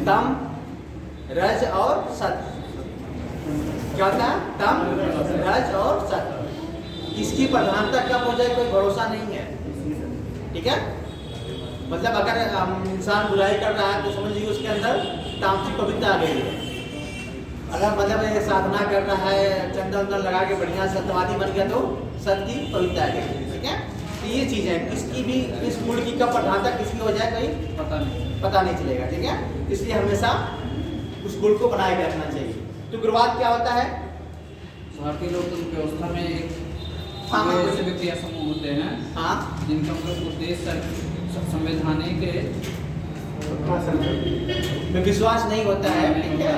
तम, रज और सत। क्या होता है? तम, रज और सत। किसकी प्रधानता कब हो जाए कोई भरोसा नहीं है, ठीक है। मतलब अगर इंसान बुराई कर रहा है तो समझ लीजिए उसके अंदर तामसिक प्रवृत्ति आ गई है। अगर मतलब ये साधना कर रहा है, चंदन वंदन लगा के बढ़िया सत्यवादी बन गया तो सत्य की प्रवृत्ति आ गई, ठीक है। तो ये चीज़ है, किसकी भी इस गुण की कब प्रधानता किसकी हो जाए कोई पता नहीं चलेगा, ठीक है। इसलिए हमेशा उस गुण को बनाए रखना चाहिए। तो उग्रवाद क्या होता है? भारतीय लोकतंत्र व्यवस्था में एक ऐसे व्यक्ति समूह होते हैं हाँ, जिनका मतलब उद्देश्य संवैधानिक में विश्वास नहीं होता है, ठीक है।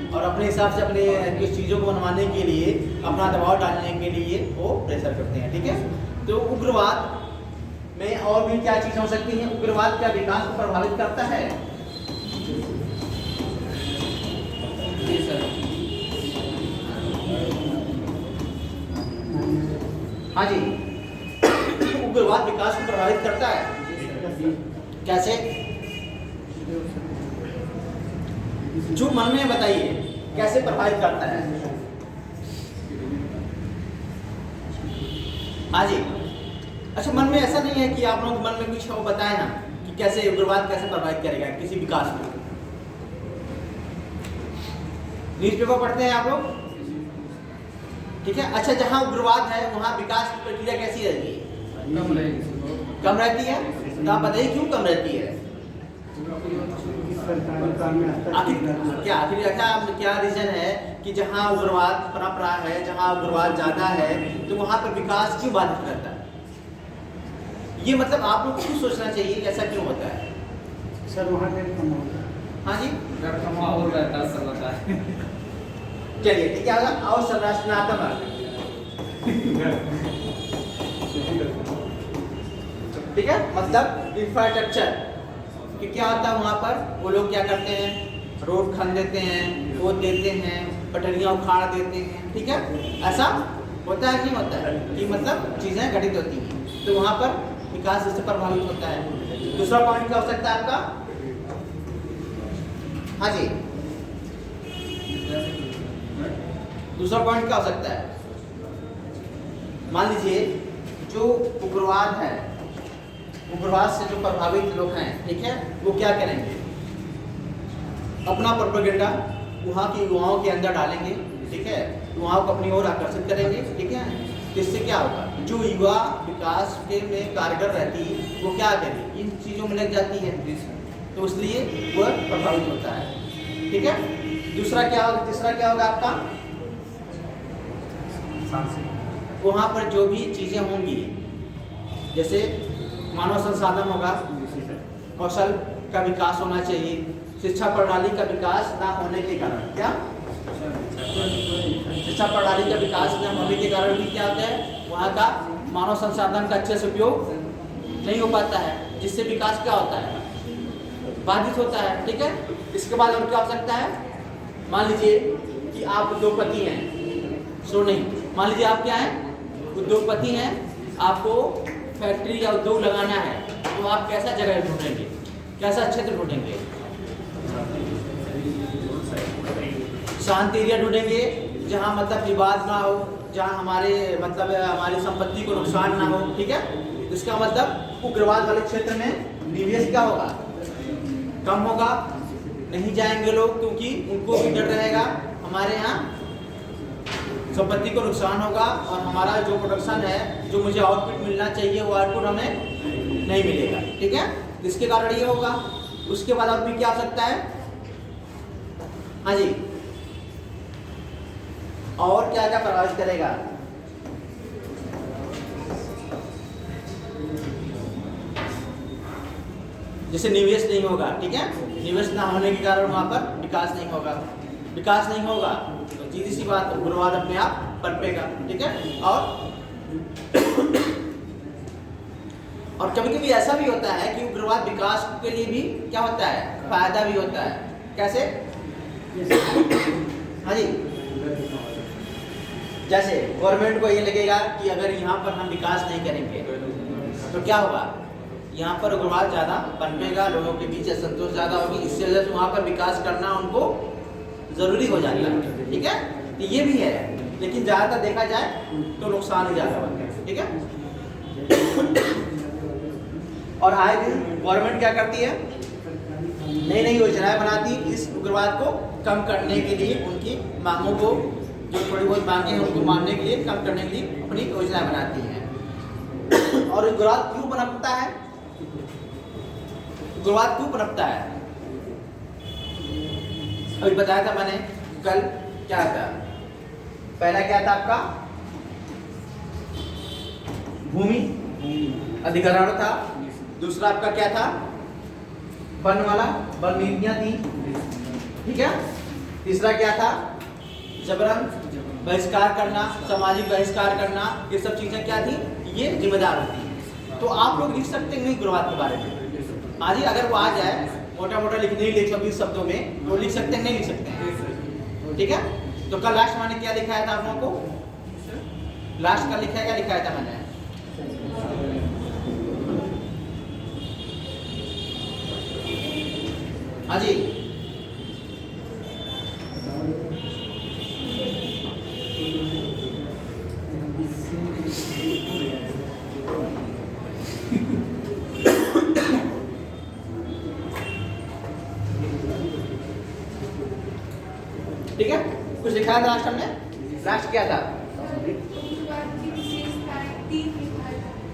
और अपने हिसाब से अपने कुछ चीज़ों को बनवाने के लिए, अपना दबाव डालने के लिए वो प्रेशर करते हैं, ठीक है। तो उग्रवाद में और भी क्या चीज़ हो सकती है? उग्रवाद क्या विकास को प्रभावित करता है? जी सर। हाँ जी, उग्रवाद विकास को प्रभावित करता है। कैसे? जो मन में बताइए कैसे प्रभावित करता है? हाँ जी, अच्छा मन में ऐसा नहीं है कि आप लोग मन में कुछ वो बताए ना कि कैसे उग्रवाद कैसे प्रभावित करेगा किसी विकास को? न्यूज़पेपर पढ़ते हैं आप लोग, ठीक है। अच्छा, जहाँ उग्रवाद है वहाँ विकास की प्रक्रिया कैसी रहती है? कम रहती है। तो आप बताइए क्यों कम रहती है? आखिर क्या रीजन है कि जहाँ उग्रवाद पनप रहा है, जहाँ उग्रवाद ज्यादा है, तो वहाँ पर विकास क्यों बाधित रहता है? ये मतलब आप लोग क्यों सोचना चाहिए कि ऐसा क्यों होता है? सर वहाँ डर कम होता है। हाँ जी, डर का माहौल रहता है, सब होता है। चलिए ठीक है, और संरचनात्मक, ठीक है, मतलब इंफ्रास्ट्रक्चर कि क्या होता है वहाँ पर? वो लोग क्या करते हैं? रोड खन देते हैं, खोद देते हैं, पटरियाँ उखाड़ देते हैं, ठीक है। ऐसा होता है कि नहीं होता है कि मतलब चीज़ें घटित होती हैं, तो वहाँ पर विकास इससे प्रभावित होता है। दूसरा पॉइंट क्या हो सकता है आपका? हाँ जी, दूसरा पॉइंट क्या हो सकता है? मान लीजिए जो उग्रवाद है, उग्रवाद से जो प्रभावित लोग हैं, ठीक है, वो क्या करेंगे? अपना प्रोपेगेंडा वहाँ के युवाओं के अंदर डालेंगे, ठीक है, युवाओं को अपनी ओर आकर्षित करेंगे, ठीक है। इससे क्या होगा? जो युवा विकास के में कारगर रहती है वो क्या करेगी? इन चीज़ों में लग जाती है, तो इसलिए वह प्रभावित होता है, ठीक है। दूसरा क्या होगा? तीसरा क्या होगा आपका? वहाँ पर जो भी चीज़ें होंगी, जैसे मानव संसाधन होगा, कौशल का विकास होना चाहिए, शिक्षा प्रणाली का विकास ना होने के कारण क्या? शिक्षा प्रणाली का विकास न होने के कारण भी क्या होता है? वहाँ का मानव संसाधन का अच्छे से उपयोग नहीं हो पाता है, जिससे विकास क्या होता है? बाधित होता है, ठीक है। इसके बाद और क्या हो सकता है? मान लीजिए कि आप उद्योगपति हैं, सो नहीं, मान लीजिए आप क्या हैं? उद्योगपति हैं, आपको फैक्ट्री या उद्योग लगाना है, तो आप कैसा जगह ढूंढेंगे? कैसा क्षेत्र ढूंढेंगे? शांत एरिया ढूंढेंगे जहाँ मतलब विवाद ना हो, जहाँ हमारे मतलब हमारी संपत्ति को नुकसान ना हो, ठीक है। इसका मतलब उग्रवाद वाले क्षेत्र में निवेश क्या होगा? कम होगा, नहीं जाएंगे लोग, क्योंकि उनको भी डर रहेगा हमारे यहाँ संपत्ति को नुकसान होगा और हमारा जो प्रोडक्शन है, जो मुझे आउटपुट मिलना चाहिए वो आउटपुट हमें नहीं मिलेगा, ठीक है। इसके कारण ये होगा। उसके बाद और भी क्या हो सकता है? हाँ जी, और क्या क्या प्रभावित करेगा? जैसे निवेश नहीं होगा, ठीक है, निवेश ना होने के कारण वहां पर विकास नहीं होगा, विकास नहीं होगा तो सीधी सी बात उग्रवाद अपने आप पनपेगा, ठीक है। और कभी कभी ऐसा भी होता है कि उग्रवाद विकास के लिए भी क्या होता है? फायदा भी होता है। कैसे? हाँ जी, जैसे गवर्नमेंट को ये लगेगा कि अगर यहाँ पर हम विकास नहीं करेंगे तो क्या होगा? यहाँ पर उग्रवाद ज़्यादा पनपेगा, लोगों के बीच असंतोष ज़्यादा होगी, इससे वजह से वहाँ पर विकास करना उनको ज़रूरी हो जाता है। ठीक है, तो ये भी है, लेकिन ज़्यादातर देखा जाए तो नुकसान ही ज़्यादा होता है। ठीक है, और आए दिन गवर्नमेंट क्या करती है, नई नई योजनाएं बनाती है इस उग्रवाद को कम करने के लिए, उनकी मांगों को, जो थोड़ी बहुत मांगे हैं उनको मानने के लिए, कम करने के लिए अपनी योजनाएं बनाती हैं। और उग्रवाद क्यों पनपता है, उग्रवाद क्यों पनपता है, अभी बताया था मैंने कल, क्या था, पहला क्या था आपका, भूमि अधिग्रहण था, दूसरा आपका क्या था, वन वाला, वन नीतियां थी। ठीक है, तीसरा क्या था, जबरन बहिष्कार करना, सामाजिक बहिष्कार करना, ये सब चीजें क्या थी, ये जिम्मेदार होती है। तो आप लोग लिख सकते हैं उग्रवाद के बारे में, हाँ जी, अगर वो आ जाए मोटा मोटा लिख नहीं, 120 शब्दों में, तो लिख सकते हैं, नहीं लिख सकते हैं। ठीक है, तो कल लास्ट मैंने क्या लिखाया था आप लोगों को, लास्ट का लिखा है, क्या लिखाया था मैंने, हाँ जी, ठीक है, कुछ लिखाया था लास्ट हमने, लास्ट क्या था,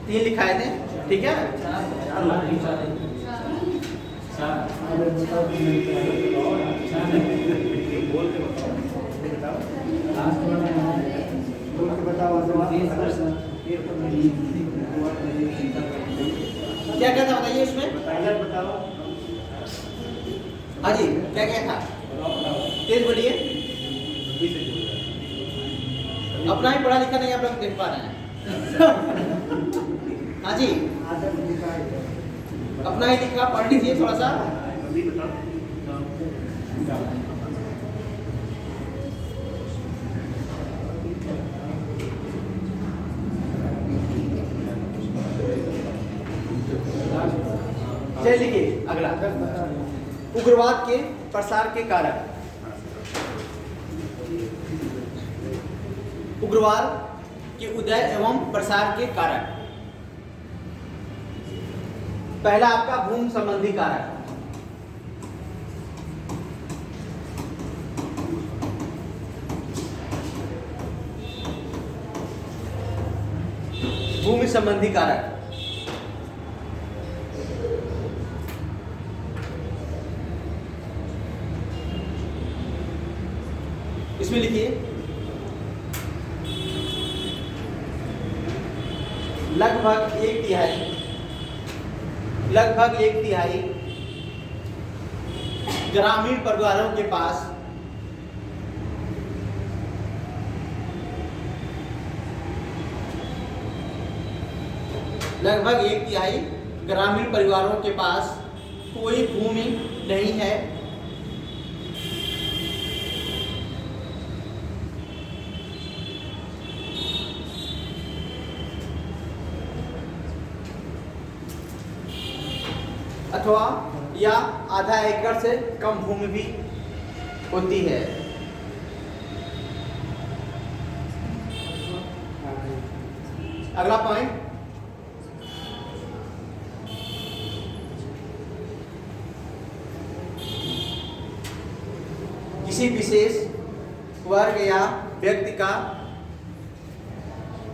3 लिखाए थे। ठीक है, क्या क्या था बताइए इसमें, हाँ जी, क्या क्या था, तेज बोलिए, अपना ही पढ़ा लिखा नहीं आप लोग देख पा रहे हैं। हाँ जी, अपना ही लिखा पढ़ लीजिए थोड़ा सा। चलिए लिखिए अगला, उग्रवाद के प्रसार के कारक, उग्रवाद के उदय एवं प्रसार के कारक। पहला आपका भूमि संबंधी कारक, भूमि संबंधी कारक, इसमें लिखिए लगभग 1/3, लगभग 1/3 ग्रामीण परिवारों के पास लगभग 1/3 ग्रामीण परिवारों के पास कोई भूमि नहीं है, अथवा या आधा एकड़ से कम भूमि भी होती है। अगला पॉइंट, किसी विशेष वर्ग या व्यक्ति का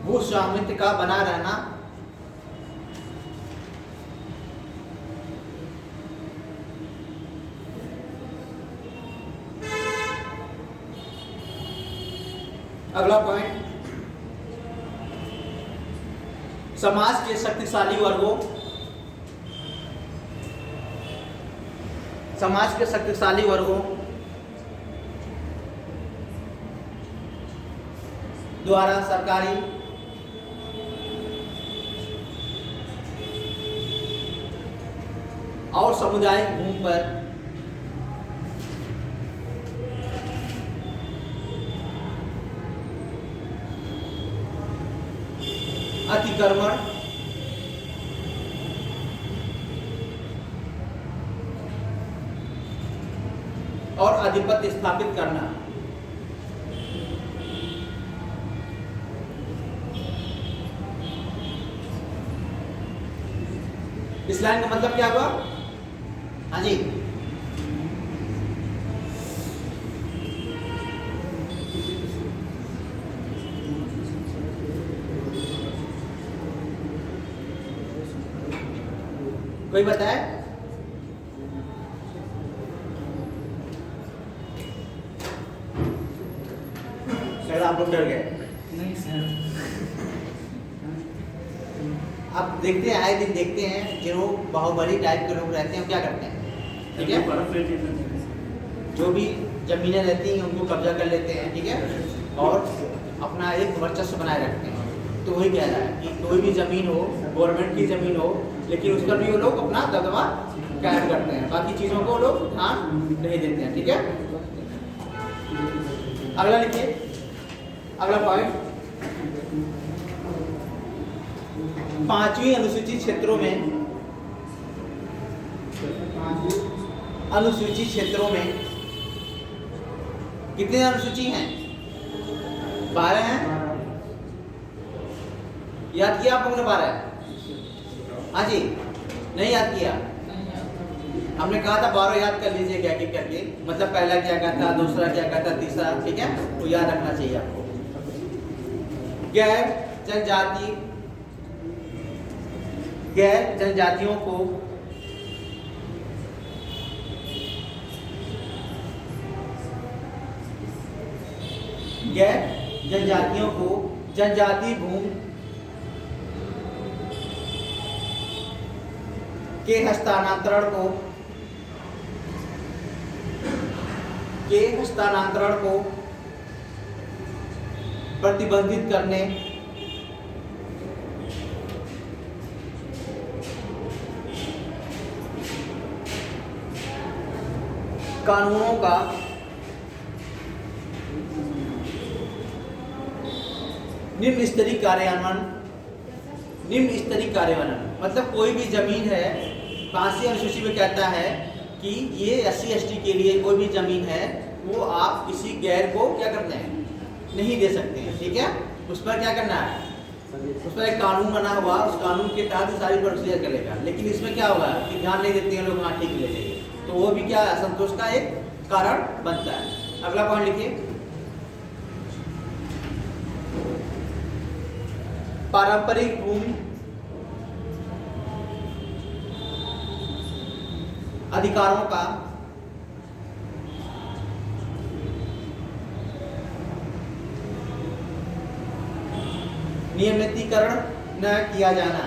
भू स्वामित्व का बना रहना अगला पॉइंट, समाज के शक्तिशाली वर्गों, समाज के शक्तिशाली वर्गों द्वारा सरकारी और सामुदायिक भूमि पर अतिक्रमण और आधिपत्य स्थापित करना। इस लाइन का मतलब क्या हुआ? हाँ जी, कोई बताए? शायद आप लोग डर गए। नहीं सर। आप देखते हैं, आए दिन देखते हैं, जो बाहुबली टाइप के लोग रहते हैं, वो क्या करते हैं, ठीक है, जो भी जमीनें रहती हैं उनको कब्जा कर लेते हैं, ठीक है, और अपना एक वर्चस्व बनाए रखते हैं। तो वही कह रहा है कि कोई भी जमीन हो, गवर्नमेंट की जमीन हो, लेकिन उस पर भी वो लोग अपना दबदबा कायम करते हैं, बाकी चीज़ों को वो लोग ध्यान नहीं देते हैं, ठीक है। अगला लिखिए, अगला पॉइंट, 5वीं अनुसूचित क्षेत्रों में, अनुसूचित क्षेत्रों में कितने अनुसूची हैं? 12 हैं। याद किया आप लोगों ने 12? हाँ जी, नहीं याद किया? हमने कहा था 12 याद कर लीजिए क्या करके, मतलब पहला क्या कहता, दूसरा क्या कहता, तीसरा, ठीक है, तो याद रखना चाहिए आपको। गैर जनजाति, गैर जनजातियों को जनजाति भूमि के हस्तांतरण को प्रतिबंधित करने, कानूनों का निम्न स्तरीय कार्यान्वयन, मतलब कोई भी जमीन है, 5वीं अनुसूची में कहता है कि ये SC/ST के लिए कोई भी जमीन है, वो आप किसी गैर को क्या करते हैं, नहीं दे सकते हैं, ठीक है। उस पर क्या करना है, उस पर एक कानून बना हुआ, उस कानून के तहत सारी प्रोसीजर करेगा। लेकिन इसमें क्या होगा कि ध्यान नहीं देते हैं लोग, हाँ ठीक ले जाइए, तो वो भी क्या असंतोष का एक कारण बनता है। अगला पॉइंट लिखिए, पारंपरिक भूमि अधिकारों का नियमितीकरण न किया जाना।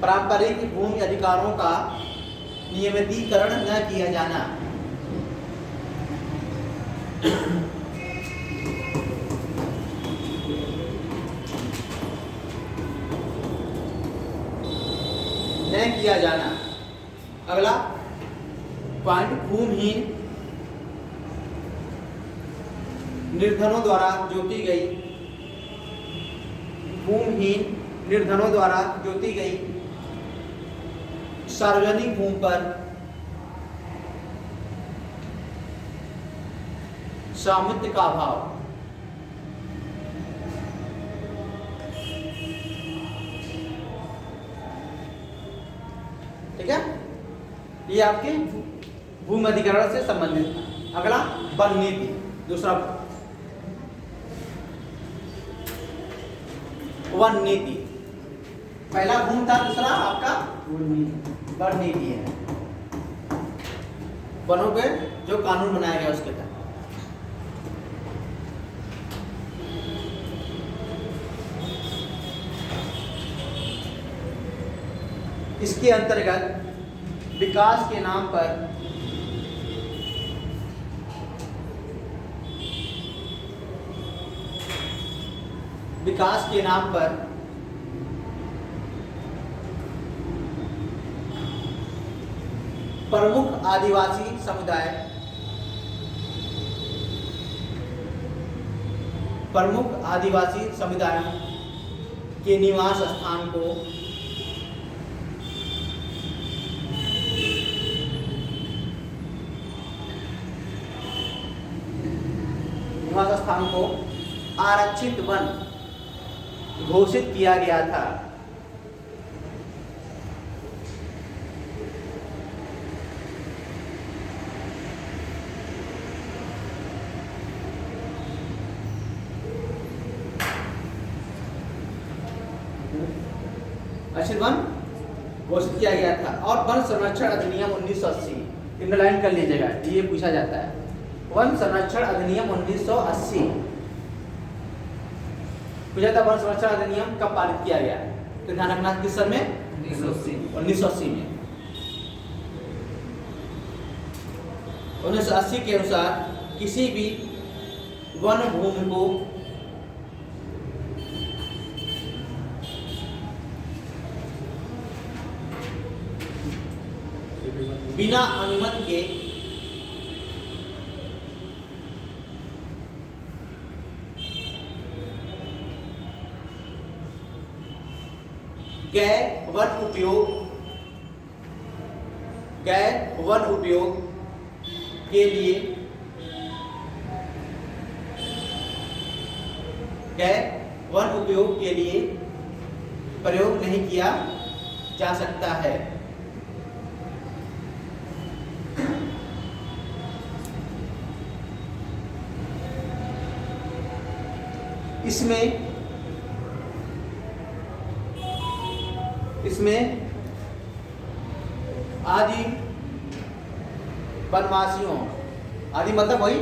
पारंपरिक भूमि अधिकारों का नियमितीकरण न किया जाना। न किया जाना। अगला पॉइंट, भूमिहीन निर्धनों द्वारा जोती गई, भूमिहीन निर्धनों द्वारा जोती गई सार्वजनिक भूमि पर स्वामित्व का अभाव। ठीक है, ये आपके भूमि अधिग्रहण से संबंधित था। अगला वन नीति, दूसरा वन नीति। पहला भूमि था, दूसरा आपका वन नीति है, वनों पे जो कानून बनाया गया उसके तहत। इसके अंतर्गत विकास के नाम पर प्रमुख आदिवासी समुदायों के निवास स्थान को फार्म को आरक्षित वन घोषित किया गया था। आरक्षित वन घोषित किया गया था। और वन संरक्षण अधिनियम 1980 इंडरलाइन कर लीजिएगा, ये पूछा जाता है। वन संरक्षण अधिनियम 1980 पूछा था, वन संरक्षण अधिनियम कब पारित किया गया? तो ध्यान रखना किस सन में? 1980 में। 1980 के अनुसार किसी भी वन भूमि को बिना अनुमति के गैर वन उपयोग के लिए प्रयोग नहीं किया जा सकता है। इसमें आदि वनवासियों, आदि मतलब वही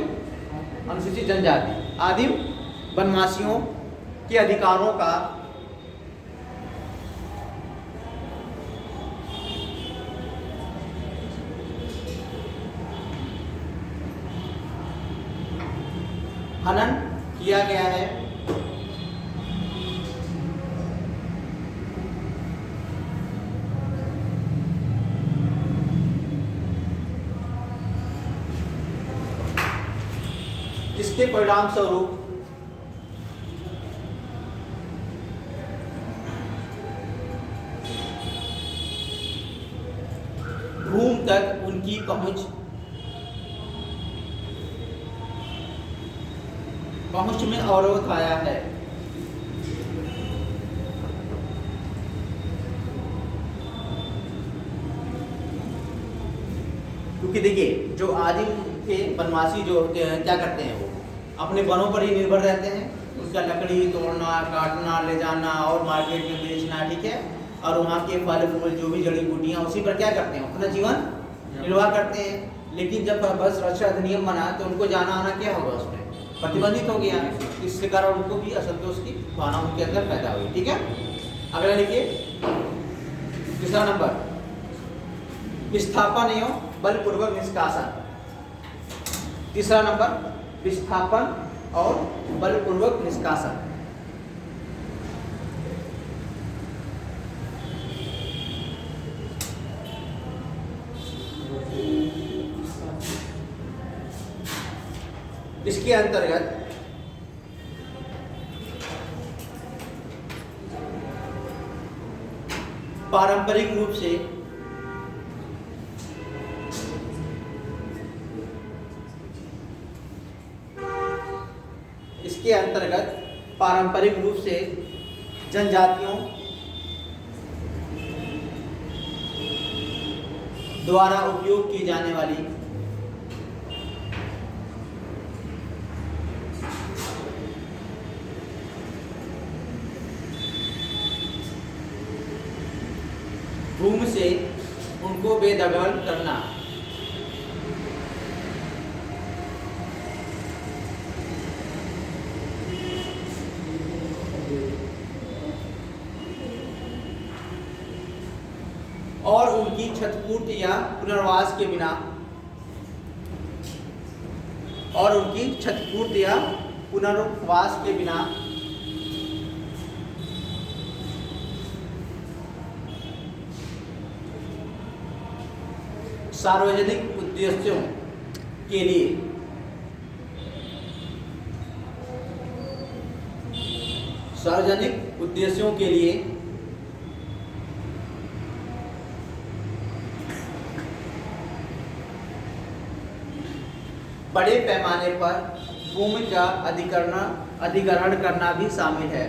अनुसूचित जनजाति, आदिम वनवासियों के अधिकारों का हनन किया गया है। जिसके परिणाम स्वरूप भूमि तक उनकी पहुंच में अवरोध आया है। क्योंकि देखिए, जो आदिम के वनवासी जो होते हैं क्या करते हैं, वो अपने वनों पर ही निर्भर रहते हैं। उसका लकड़ी तोड़ना, काटना, ले जाना और मार्केट में बेचना, ठीक है, और वहाँ के फल फूल जो भी जड़ी बूटियाँ उसी पर क्या करते हैं, अपना जीवन निर्वाह करते हैं। लेकिन जब वन संरक्षण अधिनियम बना तो उनको जाना आना क्या होगा, उसमें प्रतिबंधित हो गया। इसके कारण उनको भी असंतोष की भावना उनके अंदर पैदा हुई। ठीक है, अगला लिखिए, तीसरा नंबर, विस्थापन एवं बलपूर्वक निष्कासन। तीसरा नंबर, विस्थापन और बलपूर्वक निष्कासन। इसके अंतर्गत पारंपरिक रूप से जनजातियों द्वारा उपयोग की जाने वाली भूमि से उनको बेदखल करना, और उनकी क्षतिपूर्ति या पुनर्वास के बिना सार्वजनिक उद्देश्यों के लिए बड़े पैमाने पर भूमि का अधिग्रहण करना भी शामिल है।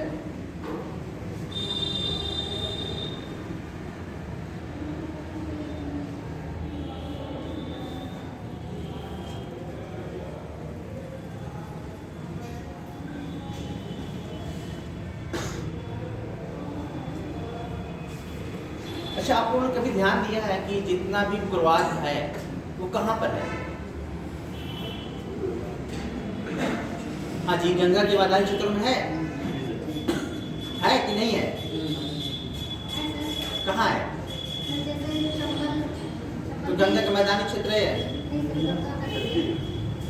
अच्छा, आप लोगों ने कभी ध्यान दिया है कि जितना भी उग्रवाद है वो कहाँ पर है? हाँ जी, गंगा के मैदानी क्षेत्रों में है कि नहीं है? कहाँ है? तो गंगा के मैदानी क्षेत्र है।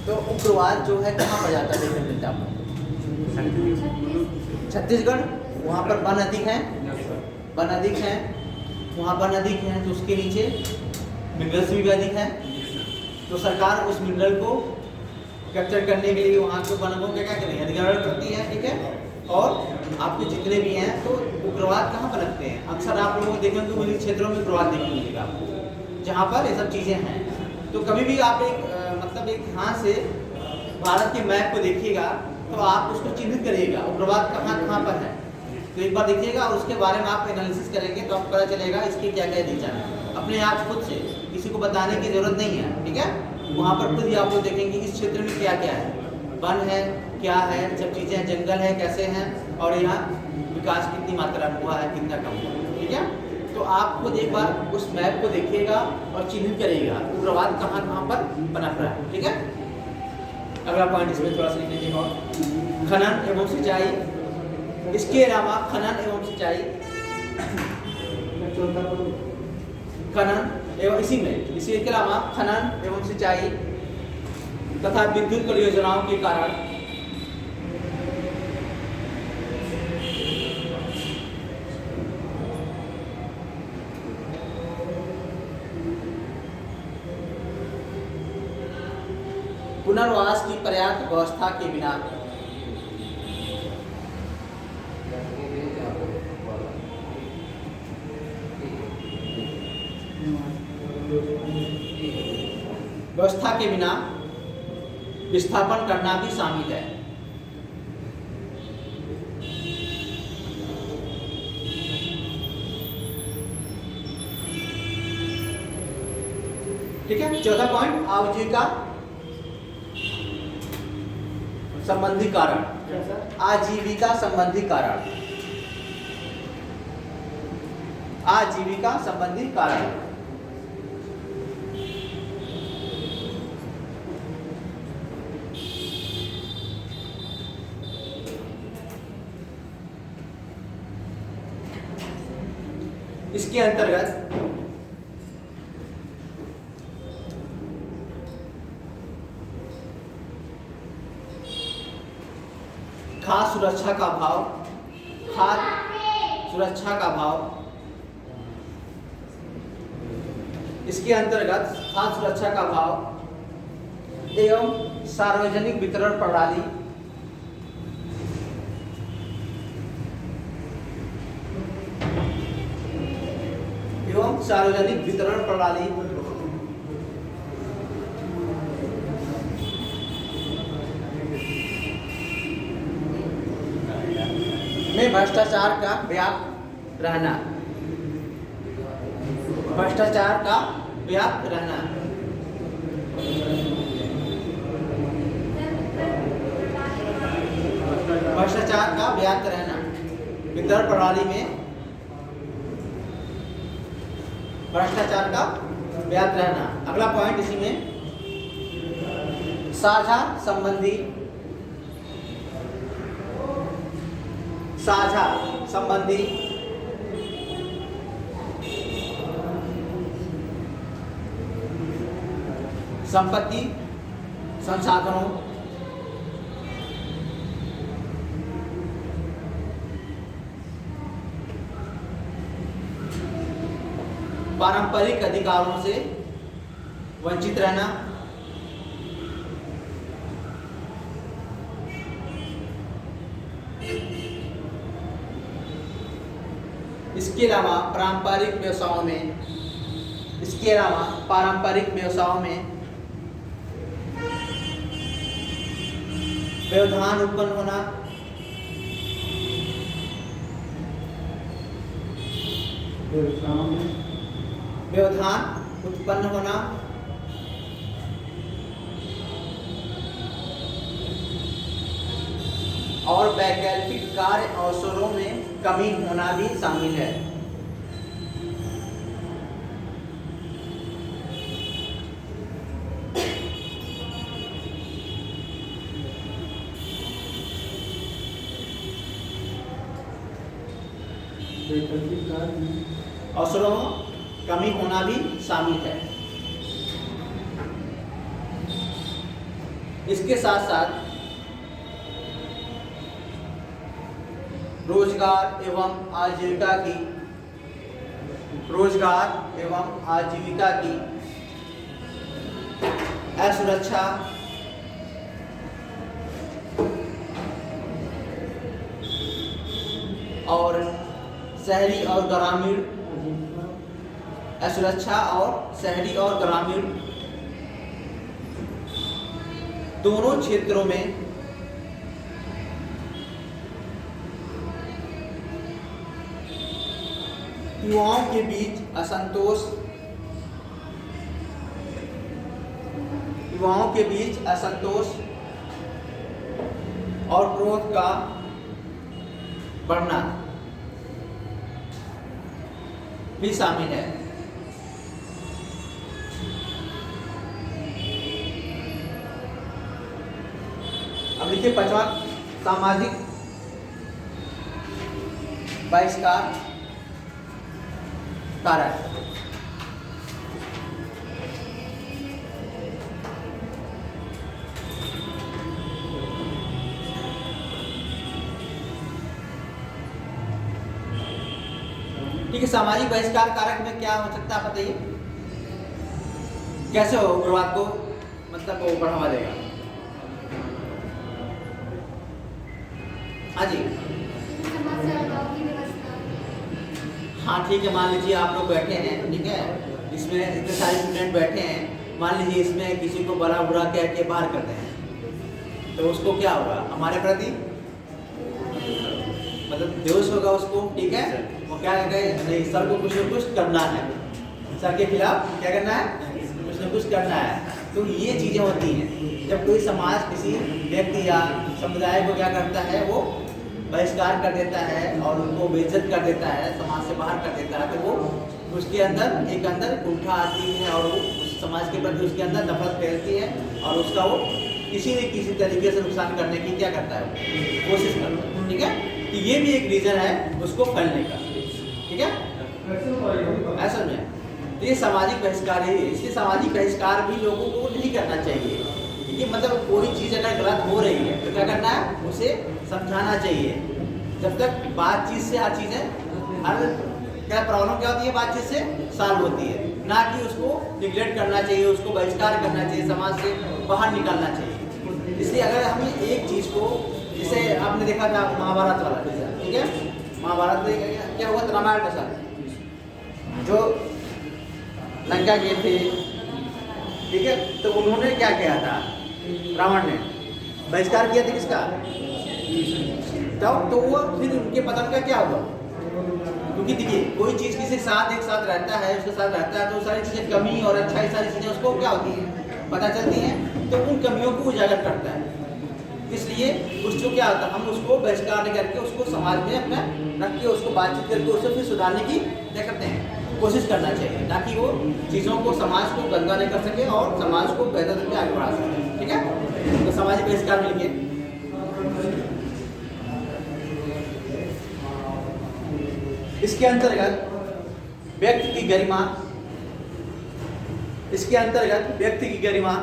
तो उग्रवाद जो है कहाँ पर जाता है देखने मिलता है? छत्तीसगढ़, वहाँ पर वन अधिक है, वहाँ वन अधिक है, तो उसके नीचे मिनरल्स भी अधिक है। तो सरकार उस मिनरल को कैप्चर करने के लिए वहाँ के वनों का क्या करें, अधिग्रहण करती है, ठीक है। और आपके जितने भी हैं, तो उग्रवाद कहाँ पर लगते हैं? अक्सर आप लोग देखेंगे उन क्षेत्रों में उग्रवाद देखने मिलेगा आपको, जहाँ पर ये सब चीज़ें हैं। तो कभी भी आप एक यहाँ से भारत के मैप को देखिएगा तो आप उसको चिन्हित करिएगा उग्रवाद कहाँ पर है। तो एक बार देखिएगा और उसके बारे में आप एनालिसिस करेंगे तो आपको पता चलेगा इसकी क्या क्या दिशा है। अपने आप खुद से, किसी को बताने की जरूरत नहीं है, ठीक है। वहाँ पर खुद ही आप लोग देखेंगे इस क्षेत्र में क्या क्या है, वन है, क्या है, सब चीज़ें, जंगल है, कैसे हैं, और यहाँ विकास कितनी मात्रा में हुआ है, कितना कम हुआ, ठीक है। तो आप खुद एक बार उस मैप को देखिएगा और चिन्हित करिएगा उग्रवाद कहाँ पर पनप रहा है, ठीक है। अगला पॉइंट इसमें थोड़ा सा लिख लीजिएगा, खनन एवं सिंचाई। इसके अलावा खनन एवं सिंचाई, खनन एवं इसी के अलावा खनन एवं सिंचाई तथा विद्युत परियोजनाओं के कारण पुनर्वास की पर्याप्त व्यवस्था के बिना विस्थापन करना भी शामिल है। ठीक है। चौथा पॉइंट, आजीविका संबंधी कारण। आजीविका संबंधी कारण, आजीविका संबंधी कारण। इसके अंतर्गत खाद्य सुरक्षा का अभाव, इसके अंतर्गत खाद्य सुरक्षा का अभाव एवं सार्वजनिक वितरण प्रणाली में भ्रष्टाचार का व्याप्त रहना, भ्रष्टाचार का व्याप्त रहना, वितरण प्रणाली में भ्रष्टाचार का व्याप्त रहना। अगला पॉइंट इसी में साझा संबंधी संपत्ति संसाधनों पारंपरिक अधिकारों से वंचित रहना, इसके अलावा पारंपरिक व्यवसायों में व्यवधान उत्पन्न होना, व्यवधान उत्पन्न होना, और वैकल्पिक कार्य अवसरों में कमी होना भी शामिल है। अवसरों में कमी होना भी शामिल है। इसके साथ साथ रोजगार एवं आजीविका की असुरक्षा और शहरी और ग्रामीण असुरक्षा और शहरी और ग्रामीण दोनों क्षेत्रों में युवाओं के बीच असंतोष और क्रोध का बढ़ना भी शामिल है। अब देखिए पांचवा, सामाजिक बहिष्कार कारक। ठीक है, सामाजिक बहिष्कार कारक में क्या हो सकता है बताइए, कैसे हो उग्रवाद को मतलब वो बढ़ावा देगा? हाँ जी, हाँ ठीक है, मान लीजिए आप लोग बैठे हैं, ठीक है, इसमें इतने सारे स्टूडेंट बैठे हैं, मान लीजिए इसमें किसी को बड़ा बुरा कह के बाहर करते हैं, तो उसको क्या होगा हमारे प्रति मतलब द्वेष होगा उसको, ठीक है, वो क्या कहेगा, नहीं सर को कुछ न कुछ करना है, सर के खिलाफ क्या करना है, कुछ न कुछ करना है। तो ये चीजें होती हैं जब कोई समाज किसी व्यक्ति या समुदाय को क्या करता है, वो बहिष्कार कर देता है और उनको बेइज्जत कर देता है, समाज से बाहर कर देता है, तो वो उसके अंदर एक कुंठा आती है और वो उस समाज के प्रति उसके अंदर नफरत फैलती है और उसका वो किसी न किसी तरीके से नुकसान करने की क्या करता है, कोशिश करता है। ठीक है, तो ये भी एक रीजन है उसको फैलने का। ठीक है, ऐसा में तो ये सामाजिक बहिष्कार है। इसलिए सामाजिक बहिष्कार भी लोगों को नहीं करना चाहिए, क्योंकि मतलब कोई चीज़ अगर गलत हो रही है तो क्या करना है, उसे समझाना चाहिए। जब तक बातचीत से हर चीज़ें हर क्या प्रॉब्लम क्या होती है, बातचीत से सॉल्व होती है, ना कि उसको निगलेक्ट करना चाहिए, उसको बहिष्कार करना चाहिए, समाज से बाहर निकालना चाहिए। इसलिए अगर हमें एक चीज़ को, जैसे आपने देखा था महाभारत वाला, ठीक है, महाभारत में क्या हुआ था, रामायण के साथ जो लंका गए थे, ठीक है, तो उन्होंने क्या किया था, रावण ने बहिष्कार किया था किसका, तो वो फिर उनके पतन का क्या हुआ, क्योंकि देखिए कोई चीज़ किसी साथ एक साथ रहता है, उसके साथ रहता है तो सारी चीज़ें कमी और अच्छाई सारी चीज़ें उसको क्या होती हैं, पता चलती हैं, तो उन कमियों को उजागर करता है। इसलिए उसको क्या होता है, हम उसको बहिष्कार नहीं करके उसको समाज में अपना रख के उसको बातचीत करके उससे फिर सुधारने की क्या करते हैं, कोशिश करना चाहिए, ताकि वो चीज़ों को, समाज को गंदा नहीं कर सके और समाज को बेहतर करके आगे बढ़ा सके। ठीक है, तो सामाजिक बहिष्कार मिलिए। इसके अंतर्गत व्यक्ति की गरिमा, इसके अंतर्गत व्यक्ति की गरिमा,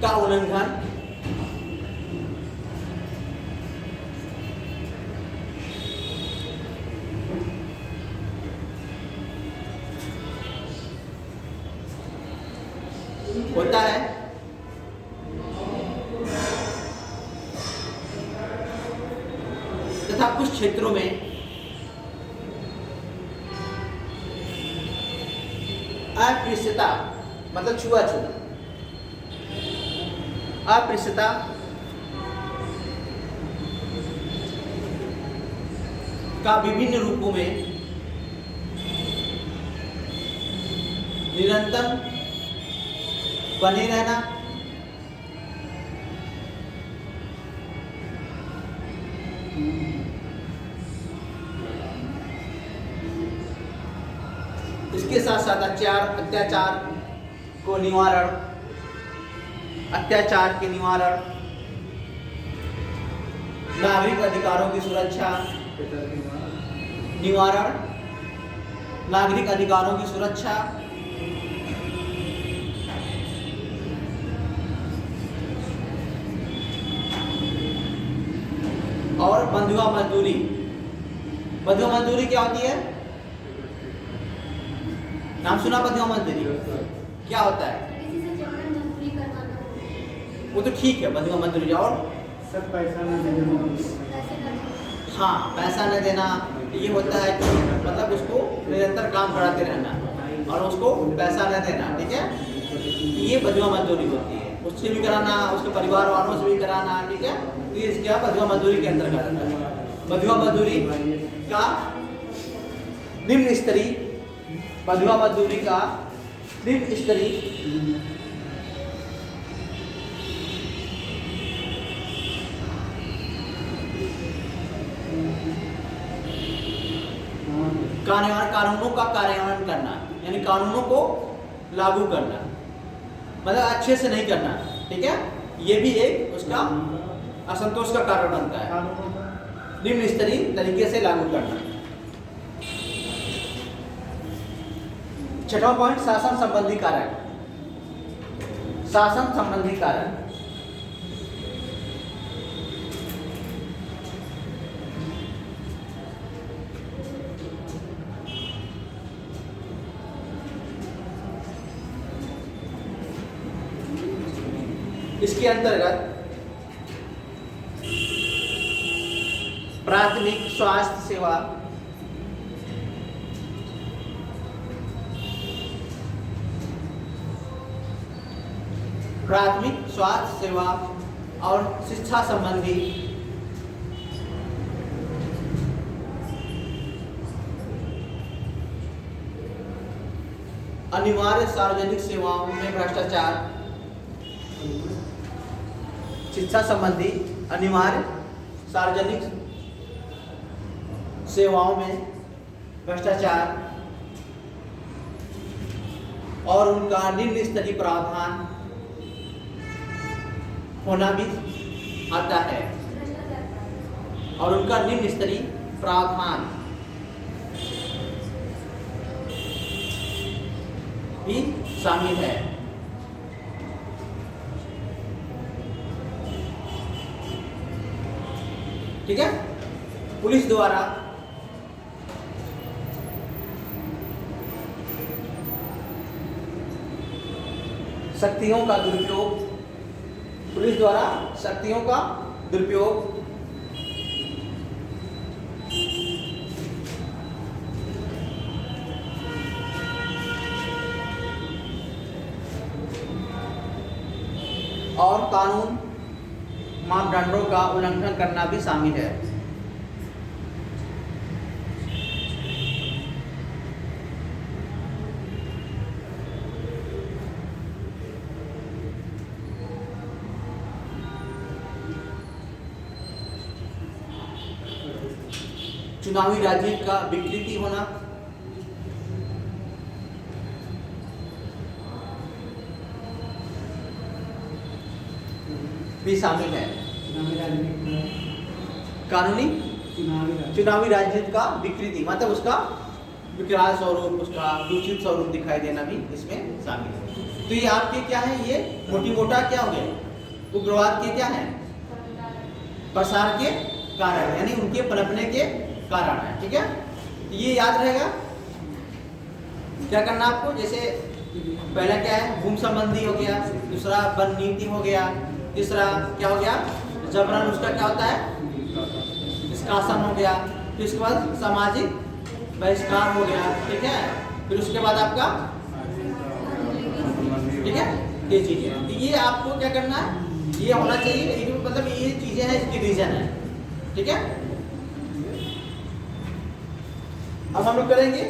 का उल्लंघन, होता है। तथा कुछ क्षेत्रों में अस्पृश्यता मतलब छुआछूत। अस्पृश्यता का विभिन्न रूपों में निरंतर बने रहना, इसके साथ साथ अत्याचार को निवारण, अत्याचार के निवारण, नागरिक अधिकारों की सुरक्षा, निवारण, नागरिक अधिकारों की सुरक्षा, और बंधुआ मजदूरी। बंधुआ मजदूरी क्या होती है? नाम सुना बंधुआ मजदूरी? क्या होता है? वो तो ठीक है, बंधुआ मजदूरी। और सर पैसा न देना। हाँ, पैसा न देना ये होता है कि मतलब उसको निरंतर काम कराते रहना और उसको पैसा न देना, ठीक है? ये बंधुआ मजदूरी होती है। उससे भी कराना, उसके परिवार वालों से भी कराना, ठीक है? तो ये क्या बंधुआ मजदूरी के अंतर्गत आता है। बंधुआ मजदूरी का निम्न स्तरीय, बंधुआ मजदूरी का निम्न स्तरीय कानूनों का कार्यान्वयन करना, यानी कानूनों को लागू करना, मतलब अच्छे से नहीं करना, ठीक है? ये भी एक उसका असंतोष का कारण बनता है। निम्न स्तरीय तरीके से लागू करना। छठवां पॉइंट, शासन संबंधी कारक। शासन संबंधी कारक इसके अंतर्गत प्राथमिक स्वास्थ्य सेवा, प्राथमिक स्वास्थ्य सेवा और शिक्षा संबंधी अनिवार्य सार्वजनिक सेवाओं में भ्रष्टाचार, शिक्षा संबंधी अनिवार्य सार्वजनिक सेवाओं में भ्रष्टाचार और उनका निम्न स्तरीय प्रावधान होना भी आता है, और उनका निम्न स्तरीय प्रावधान भी शामिल है। ठीक है? पुलिस द्वारा शक्तियों का दुरुपयोग, पुलिस द्वारा शक्तियों का दुरुपयोग और कानून मापदंडों का उल्लंघन करना भी शामिल है। चुनावी राजनीति का विकृति होना, भी शामिल है। कानूनी चुनावी राजनीति का विकृति मतलब उसका विकराल स्वरूप, उसका दूषित स्वरूप दिखाई देना भी इसमें शामिल है। तो ये आपके क्या है, ये मोटी मोटा क्या हो गए, उग्रवाद के क्या है, प्रसार के कारण, यानी उनके पनपने के कारण है। ठीक है, ये याद रहेगा। क्या करना आपको, जैसे पहला क्या है, भूमि संबंधी हो गया, दूसरा वन नीति हो गया, तीसरा क्या हो गया, जबरन उसका क्या होता है, निष्कासन हो गया, फिर उसके बाद सामाजिक बहिष्कार हो गया। ठीक है, फिर उसके बाद आपका ठीक है, ये चीजें, तो ये आपको क्या करना है, ये होना चाहिए, ये मतलब ये चीजें हैं, इसकी रीजन है। ठीक है, अब हम लोग करेंगे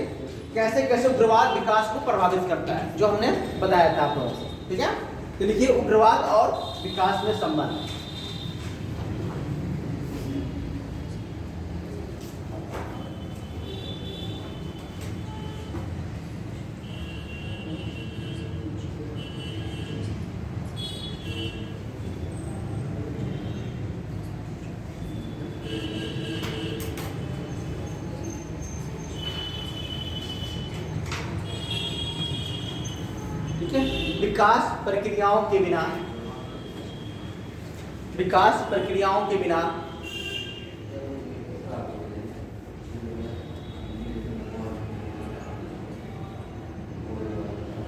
कैसे कैसे उग्रवाद विकास को प्रभावित करता है, जो हमने बताया था आप लोगों को। ठीक है, तो लिखिए उग्रवाद और विकास में संबंध। ठीक है, विकास प्रक्रियाओं के बिना, विकास प्रक्रियाओं के बिना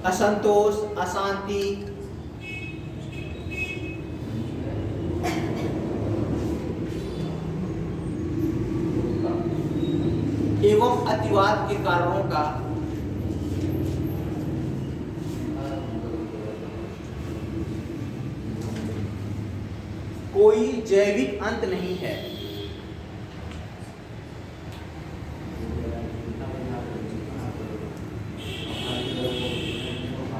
असंतोष, अशांति, एवं अतिवाद के कारणों का कोई जैविक अंत नहीं है।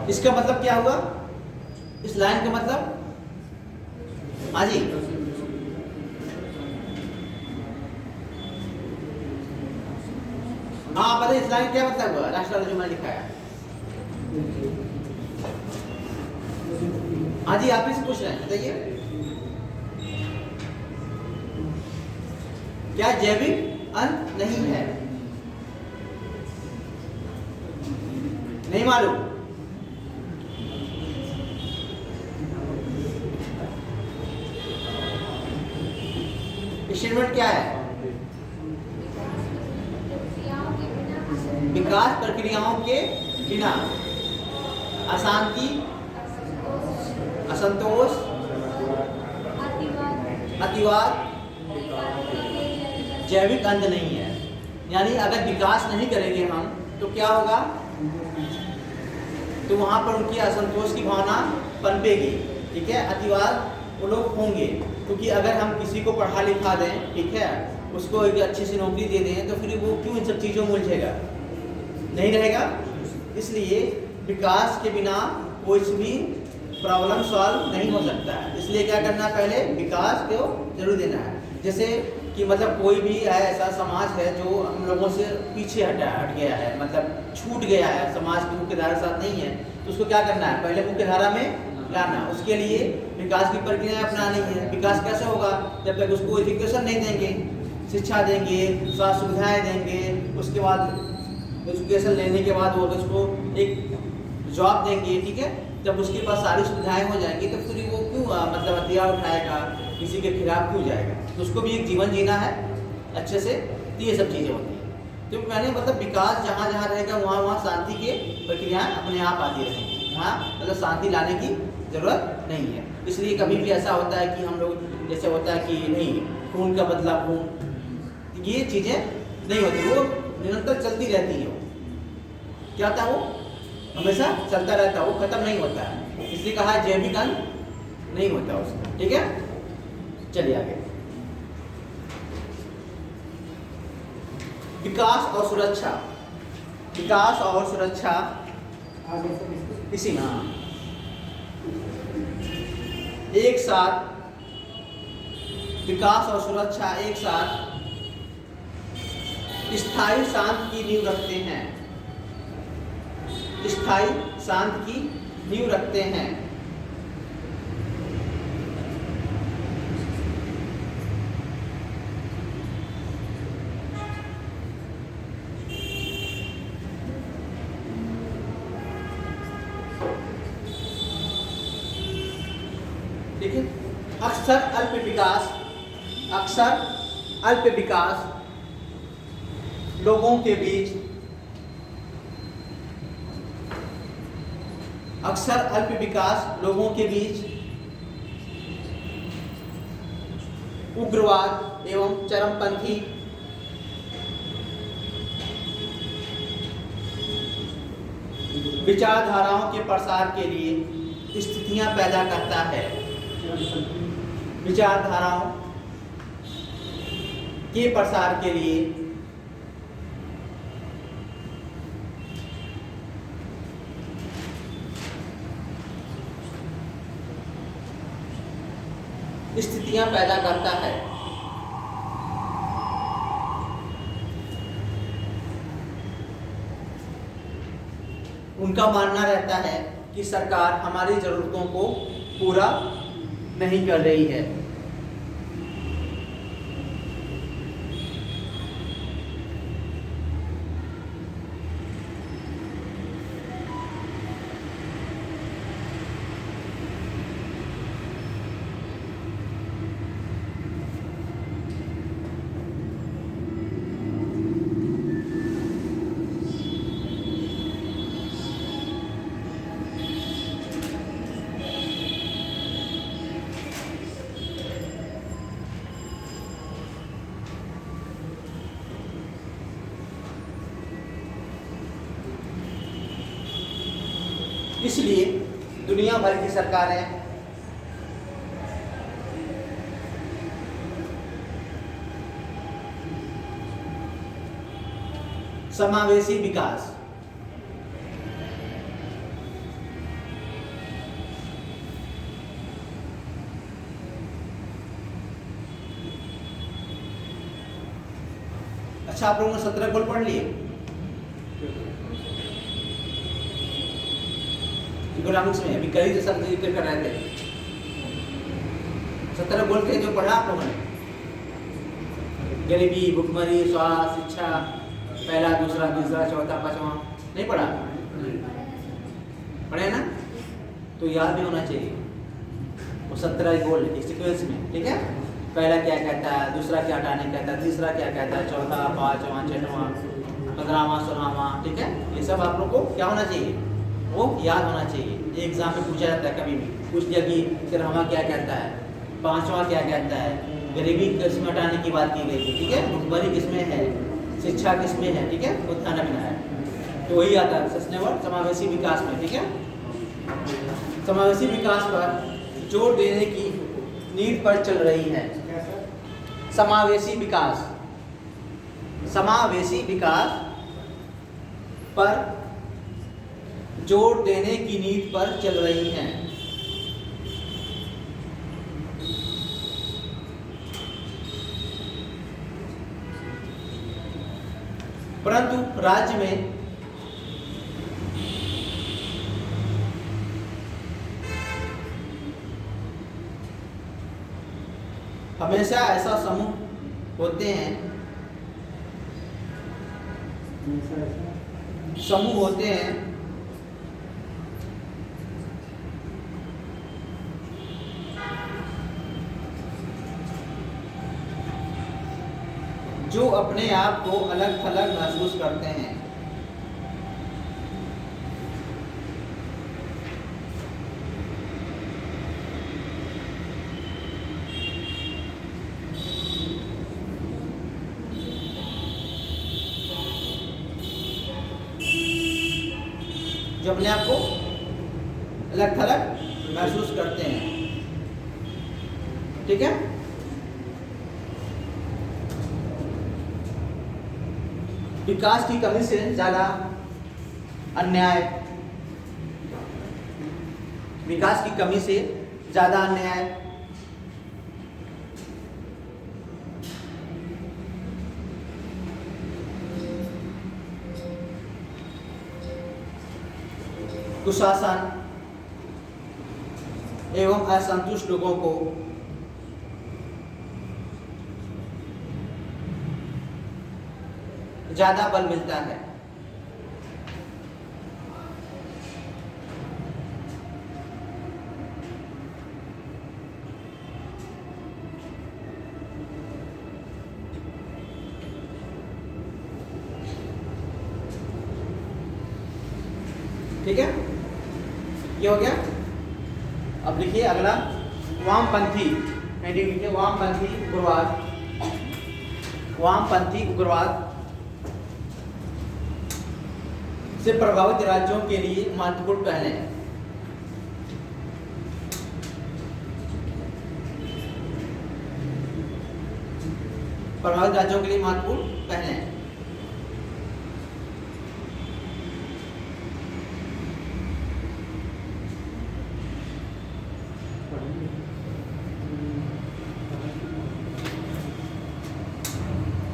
इसका मतलब क्या हुआ, इस लाइन का मतलब, हाँ जी, हाँ पता इस लाइन क्या मतलब हुआ, लास्ट वाला जो मैंने लिखा है। हाँ जी, आप ही से पूछ रहे हैं, बताइए क्या जैविक अंत नहीं है? नहीं मालूम? स्टेटमेंट क्या है? विकास प्रक्रियाओं के बिना अशांति, असंतोष, अतिवाद जैविक अंत नहीं है। यानी अगर विकास नहीं करेंगे हम तो क्या होगा, तो वहां पर उनकी असंतोष की भावना पनपेगी। ठीक है, अतिवाद वो लोग होंगे, क्योंकि अगर हम किसी को पढ़ा लिखा दें, ठीक है, उसको एक अच्छी सी नौकरी दे दें, तो फिर वो क्यों इन सब चीज़ों में उलझेगा, नहीं रहेगा। इसलिए विकास के बिना कोई भी प्रॉब्लम सॉल्व नहीं हो सकता है। इसलिए क्या करना, पहले विकास को जरूर देना है। जैसे कि मतलब कोई भी ऐसा समाज है जो हम लोगों से पीछे हट गया है, मतलब छूट गया है, समाज की मुख्य धारा साथ नहीं है, तो उसको क्या करना है, पहले मुख्य धारा में लाना। उसके लिए विकास की प्रक्रिया अपनानी है। विकास कैसे होगा, जब तक उसको एजुकेशन नहीं देंगे, शिक्षा देंगे, स्वास्थ्य सुविधाएं देंगे, उसके बाद एजुकेशन लेने के बाद वो उसको एक जॉब देंगे। ठीक है, जब उसके पास सारी सुविधाएं हो जाएंगी तो फिर वो क्यों मतलब हथियार उठाएगा, किसी के खिलाफ क्यों जाएगा। तो उसको भी एक जीवन जीना है अच्छे से, तो ये सब चीज़ें होती हैं। तो मैंने मतलब विकास जहाँ जहाँ रहेगा वहाँ वहाँ शांति के प्रक्रियाएँ अपने आप आती रहेंगी। वहाँ मतलब शांति लाने की ज़रूरत नहीं है। इसलिए कभी भी ऐसा होता है कि हम लोग, जैसे होता है कि नहीं खून का बदला खून, ये चीज़ें नहीं होती, वो निरंतर चलती रहती है। क्या होता है, वो हमेशा चलता रहता है, वो खत्म नहीं होता है। इसलिए कहा जैविक अंत नहीं होता उसका। ठीक है, चलिए आगे। विकास और सुरक्षा, विकास और सुरक्षा इसी में एक साथ, विकास और सुरक्षा एक साथ स्थायी शांति की नींव रखते हैं, स्थायी शांति की नींव रखते हैं। ठीक है, अक्सर अल्प विकास, अक्सर अल्प विकास लोगों के बीच, अक्सर अल्प विकास लोगों के बीच उग्रवाद एवं चरमपंथी विचारधाराओं के प्रसार के लिए स्थितियां पैदा करता है। विचारधाराओं के प्रसार के लिए स्थितियां पैदा करता है। उनका मानना रहता है कि सरकार हमारी जरूरतों को पूरा नहीं कर रही है। इसलिए दुनिया भर की सरकारें समावेशी विकास, अच्छा आप लोगों ने 17 गोल पढ़ लिए? इकोनॉमिक्स में अभी कई सब जिक्र कर रहे थे। 17 गोल के जो पढ़ा आप लोगों ने, गरीबी, भुखमरी, स्वास्थ्य, शिक्षा, पहला, दूसरा, तीसरा, चौथा, पांचवा, नहीं पढ़ा? पढ़े ना? तो याद भी होना चाहिए वो 17 गोल सीक्वेंस में, ठीक है? पहला क्या कहता है, दूसरा क्या हटाने कहता है, तीसरा क्या कहता है, चौथा, पांचवा, छठवां, 15वां, 16वां, ठीक है? ये सब आप लोग को क्या होना चाहिए, वो याद होना चाहिए। एग्जाम में पूछा जाता है, कभी भी पूछ दिया कि तिरहमा क्या कहता है, पांचवा क्या कहता है, गरीबी किसमें हटाने की बात की गई थी, ठीक है? भुखमरी किसमें है, शिक्षा किसमें है, ठीक है? वो ध्यान रखना है। तो वही आता है सस्टेनेबल समावेशी विकास में, ठीक है? समावेशी विकास पर जोर देने की नीड पर चल रही है। समावेशी विकास, समावेशी विकास पर जोर देने की नीड पर चल रही हैं। परंतु राज्य में हमेशा ऐसा समूह होते हैं, समूह होते हैं जो अपने आप को अलग थलग महसूस करते हैं। जो अपने आप को अलग थलग महसूस करते हैं, ठीक है? विकास की कमी से ज्यादा अन्याय, विकास की कमी से ज्यादा अन्याय, कुशासन एवं असंतुष्ट लोगों को ज्यादा बल मिलता है। ठीक है, ये हो गया। अब लिखिए अगला, वामपंथी, लिखिए वामपंथी उग्रवाद। वामपंथी उग्रवाद से प्रभावित राज्यों के लिए महत्वपूर्ण पहले, प्रभावित राज्यों के लिए महत्वपूर्ण पहले हैं।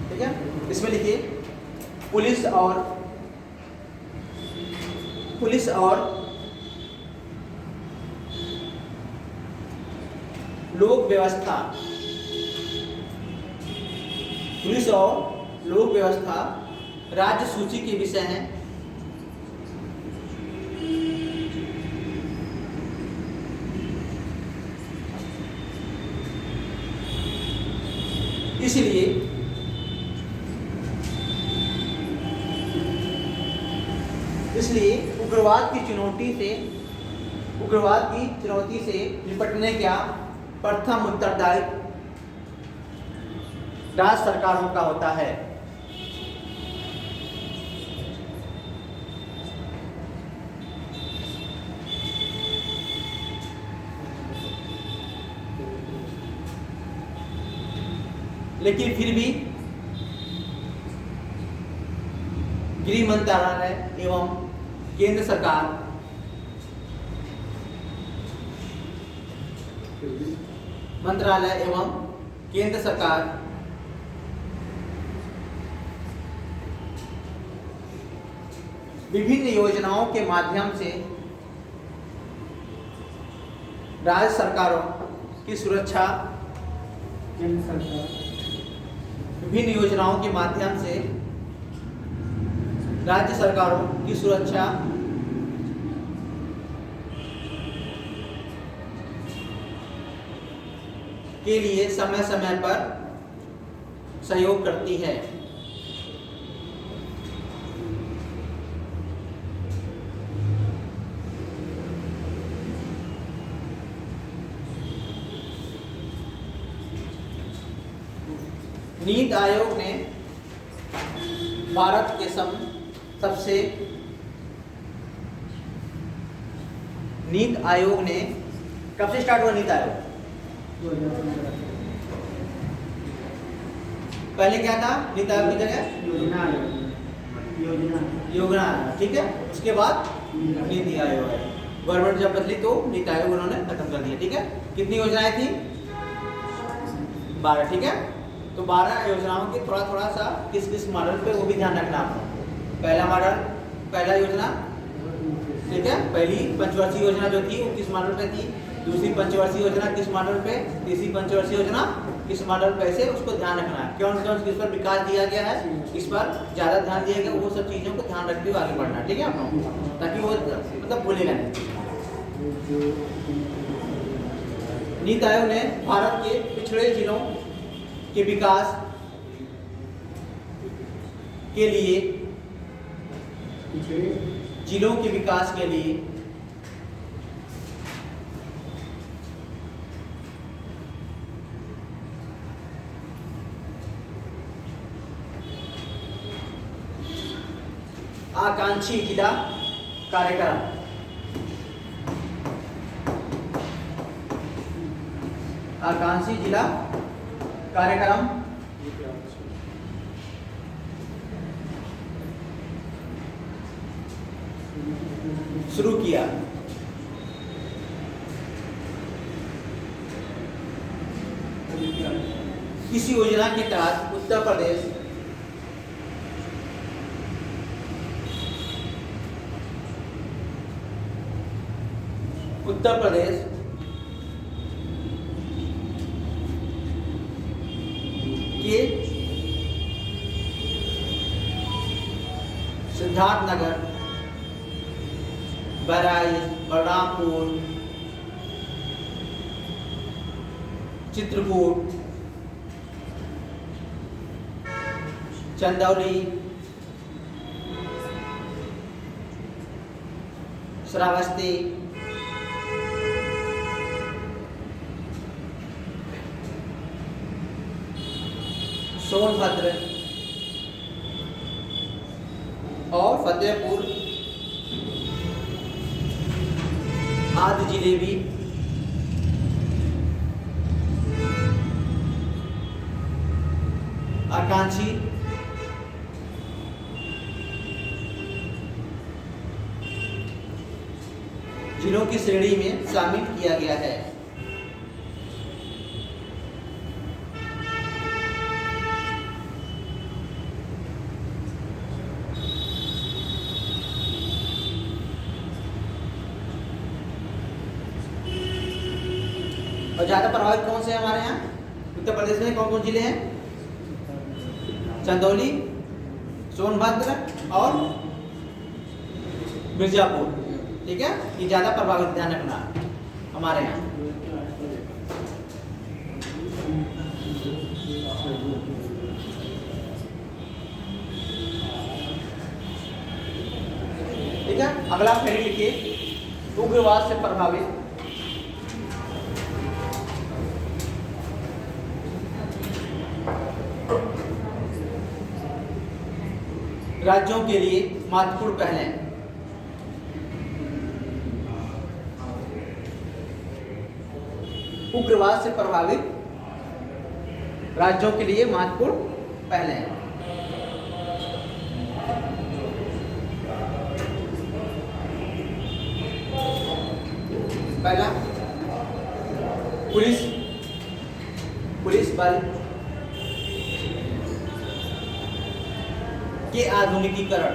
ठीक है, इसमें लिखिए पुलिस और लोक व्यवस्था, पुलिस और लोक व्यवस्था राज्य सूची के विषय हैं। इसलिए उग्रवाद की चुनौती से निपटने का प्रथम उत्तरदायित्व राज्य सरकारों का होता है। लेकिन फिर भी गृह मंत्रालय एवं केंद्र सरकार विभिन्न योजनाओं के माध्यम से राज्य सरकारों की सुरक्षा विभिन्न योजनाओं के माध्यम से राज्य सरकारों की सुरक्षा के लिए समय समय पर सहयोग करती है। नीति आयोग ने भारत के सबसे नीति आयोग ने कब से स्टार्ट हुआ नीति आयोग? पहले क्या था नीति आयोग की जगह? योजना, ठीक है। उसके बाद नीति आयोग है। गवर्नमेंट जब बदली तो नीति आयोग उन्होंने खत्म कर दिया, ठीक है। कितनी योजनाएं थी? 12, ठीक है। तो 12 योजनाओं की थोड़ा सा किस मॉडल पे वो भी ध्यान रखना आपको। पहला योजना, ठीक है। पहली पंचवर्षीय योजना जो थी वो किस मॉडल पे थी? दूसरी पंचवर्षीय योजना किस मॉडल पे? तीसरी पंचवर्षीय योजना किस मॉडल पे? से उसको ध्यान रखना है। कौन किस पर विकास दिया गया है, इस पर ज़्यादा ध्यान दिया गया, वो सब चीज़ों को ध्यान रखते हुए आगे बढ़ना, ठीक है आप लोगों को, ताकि वो मतलब भूलेगा नहीं। नीति आयोग ने भारत के पिछड़े जिलों के विकास के लिए आकांक्षी जिला कार्यक्रम शुरू किया। इस योजना के तहत उत्तर प्रदेश के सिद्धार्थनगर, बहराइच, बलरामपुर, चित्रकूट, चंदौली, श्रावस्ती, सोनभद्र और फतेहपुर आदि जिले भी आकांक्षी, जिलों की श्रेणी में शामिल किया गया है। और ज्यादा प्रभावित कौन से हैं हमारे यहाँ उत्तर प्रदेश में? कौन कौन जिले हैं? चंदौली, सोनभद्र और मिर्जापुर। ठीक है, ये ज्यादा प्रभावित, ध्यान रखना हमारे यहाँ। ठीक है, अगला पहले लिखिए, उग्रवाद से प्रभावित राज्यों के लिए महत्वपूर्ण पहलें। उग्रवाद से प्रभावित राज्यों के लिए महत्वपूर्ण पहलें। पहला, पुलिस बल के आधुनिकीकरण।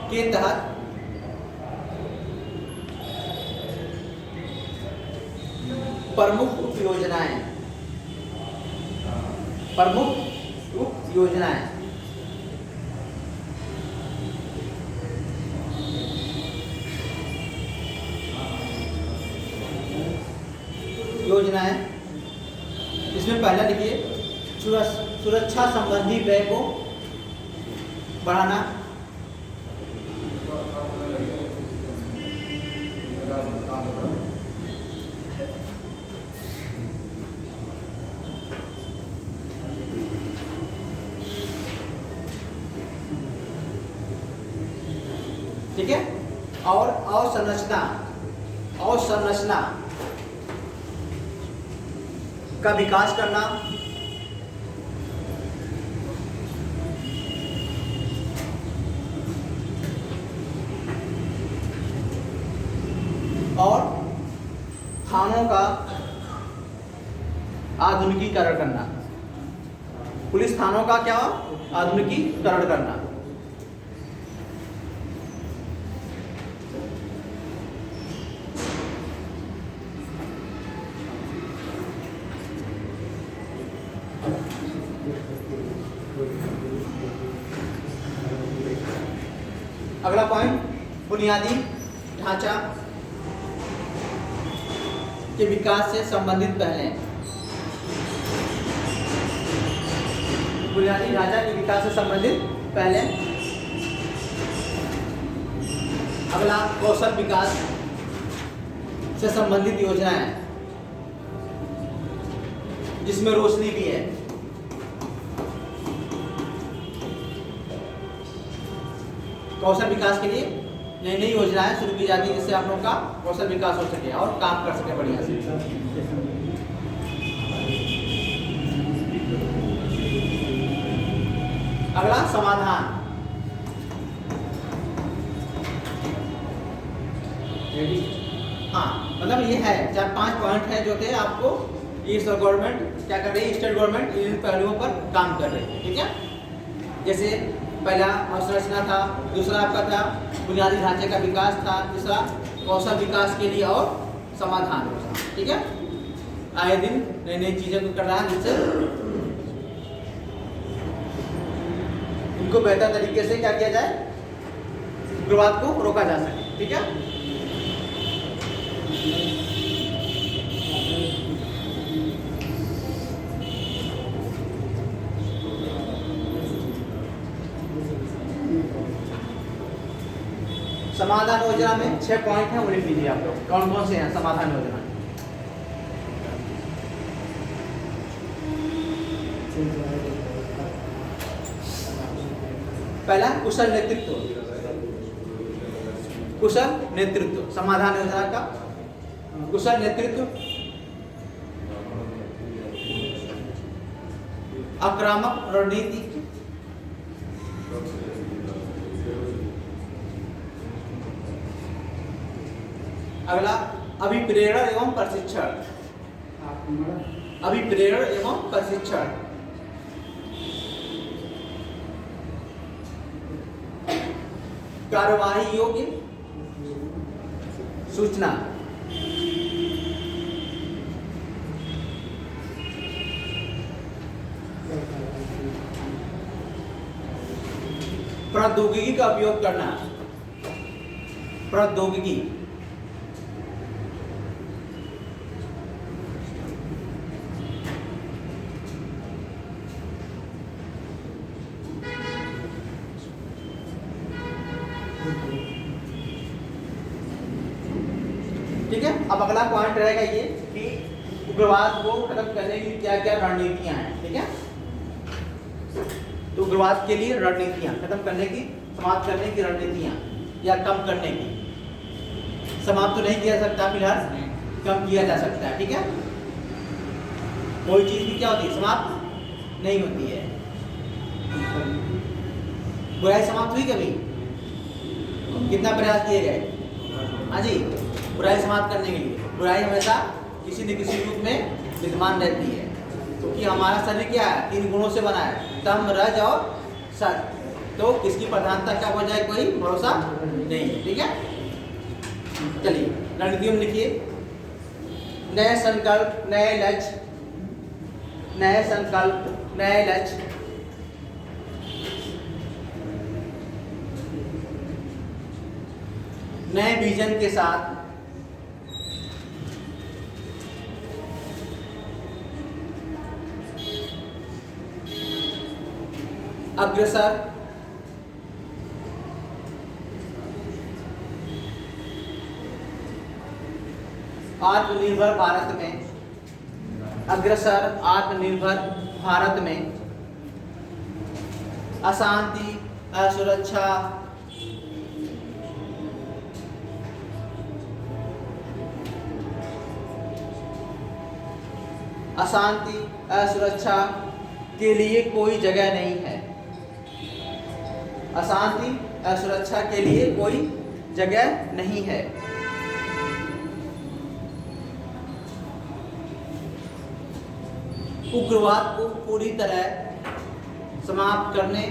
के तहत प्रमुख उपयोजनाएं इसमें पहला लिखिए, सुरक्षा संबंधी व्यय को बढ़ाना। ठीक है, और अवसंरचना का विकास करना। और थानों का आधुनिकीकरण करना। पुलिस थानों का क्या? आधुनिकीकरण करना। अगला पॉइंट, बुनियादी ढांचा के विकास से संबंधित पहलें। बुनियादी ढांचा के विकास से संबंधित पहलें। अगला, कौशल विकास से संबंधित योजनाएं, जिसमें रोशनी भी है। कौशल विकास के लिए नई नई योजनाएं शुरू की जाती है, जिससे आप लोगों का कौशल विकास हो सके और काम कर सके बढ़िया से। अगला, समाधान। हाँ, मतलब ये है 4-5 पॉइंट है जो थे आपको, ये गवर्नमेंट क्या कर रही है, स्टेट गवर्नमेंट इन पहलुओं पर काम कर रही है। ठीक है, जैसे पहला अवसंरचना था, दूसरा आपका था बुनियादी ढांचे का विकास था, तीसरा कौशल विकास के लिए और समाधान। ठीक है, आए दिन नई नई चीजें कर रहा है, जिससे इनको बेहतर तरीके से क्या किया जाए, उग्रवाद को रोका जा सके। ठीक है, समाधान योजना में 6 पॉइंट हैं, वो लिख लीजिए आप लोग। कौन कौन से हैं समाधान योजना? पहला, कुशल नेतृत्व। कुशल नेतृत्व, समाधान योजना का कुशल नेतृत्व, आक्रामक रणनीति, अगला अभिप्रेरण एवं प्रशिक्षण, अभिप्रेरण एवं प्रशिक्षण, कार्यवाही योग्य सूचना, प्रौद्योगिकी का उपयोग करना, प्रौद्योगिकी, ठीक है। अब अगला पॉइंट रहेगा ये कि उग्रवाद को खत्म करने की क्या क्या रणनीतियां हैं, ठीक है। तो उग्रवाद के लिए रणनीतियां खत्म करने की, समाप्त करने की रणनीतियां या कम करने की, समाप्त तो नहीं किया जा सकता फिलहाल, कम किया जा सकता है, ठीक है। कोई चीज भी क्या होती है, समाप्त नहीं होती है। बुराई समाप्त हुई कभी? कितना प्रयास किए गए? हाँ जी, बुराई समाप्त करने के लिए। बुराई हमेशा किसी न किसी रूप में विद्यमान रहती है, क्योंकि तो हमारा शरीर क्या है, 3 गुणों से बना है, तम, रज और सत। तो किसकी प्रधानता क्या हो जाए कोई भरोसा नहीं है, ठीक है। चलिए रणनीति में लिखिए, नए संकल्प नए लक्ष्य, नए संकल्प नए लक्ष्य, नए विजन के साथ अग्रसर, आत्मनिर्भर भारत में, अग्रसर आत्मनिर्भर भारत में, अशांति असुरक्षा, अशांति असुरक्षा के लिए कोई जगह नहीं है, अशांति असुरक्षा के लिए कोई जगह नहीं है। उग्रवाद को पूरी तरह समाप्त करने,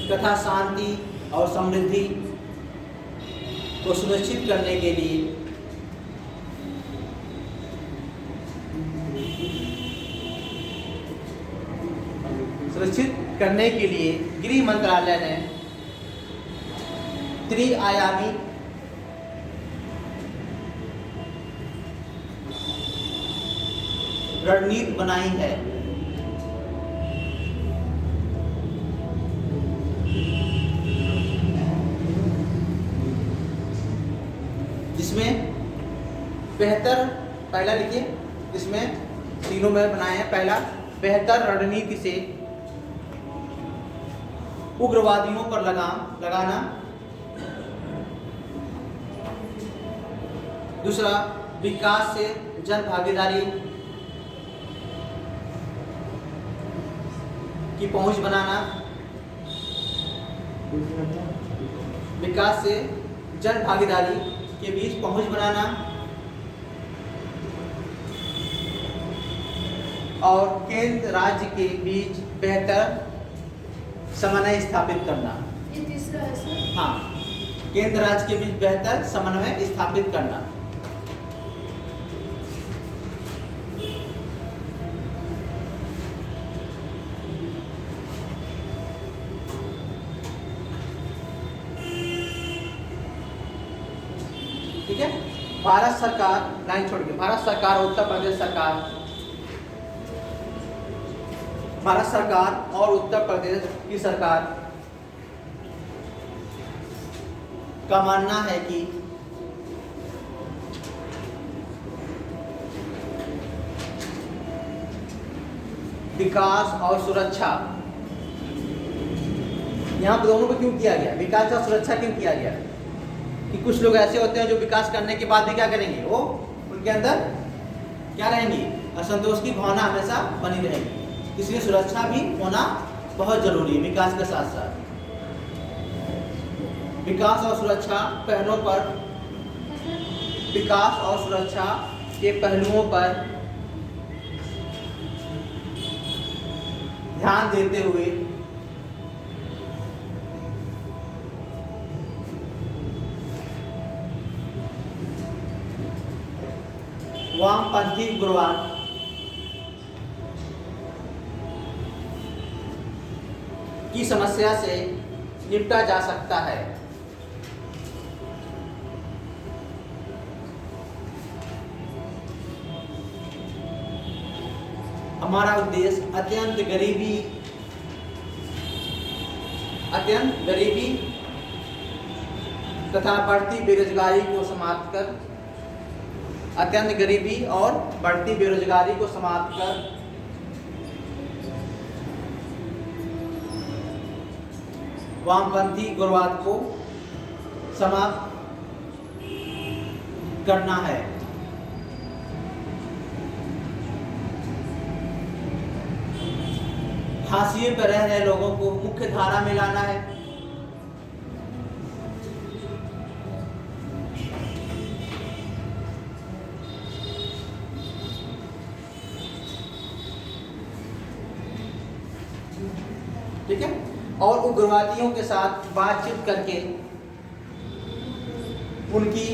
तथा शांति और समृद्धि को सुनिश्चित करने के लिए गृह मंत्रालय ने त्रिआयामी रणनीति बनाई है, जिसमें बेहतर, पहला लिखिए, जिसमें तीनों में बनाए हैं। पहला, बेहतर रणनीति से उग्रवादियों पर लगाम लगाना। दूसरा, विकास से जन भागीदारी की पहुंच बनाना। विकास से जन भागीदारी के बीच पहुंच बनाना। और केंद्र राज्य के बीच बेहतर समन्वय स्थापित करना। ये तीसरा है सर? हाँ, केंद्र राज्य के बीच बेहतर समन्वय स्थापित करना। ठीक है। भारत सरकार, लाइन छोड़ के, भारत सरकार और उत्तर प्रदेश सरकार, भारत सरकार और उत्तर प्रदेश की सरकार का मानना है कि विकास और सुरक्षा। यहाँ पर दोनों को क्यों किया गया, विकास और सुरक्षा क्यों किया गया? कि कुछ लोग ऐसे होते हैं जो विकास करने के बाद भी क्या करेंगे, वो उनके अंदर क्या रहेंगी, असंतोष की भावना हमेशा बनी रहेगी। इसलिए सुरक्षा भी होना बहुत जरूरी है विकास के साथ साथ। विकास और सुरक्षा पहलुओं पर, विकास और सुरक्षा के पहलुओं पर ध्यान देते हुए वामपंथी उग्रवाद की समस्या से निपटा जा सकता है। हमारा उद्देश्य अत्यंत गरीबी तथा बढ़ती बेरोजगारी को समाप्त कर, अत्यंत गरीबी और बढ़ती बेरोजगारी को समाप्त कर वामपंथी उग्रवाद को समाप्त करना है। हाशिए पर रह रहे लोगों को मुख्य धारा में लाना है। ठीक है, और उग्रवादियों के साथ बातचीत करके उनकी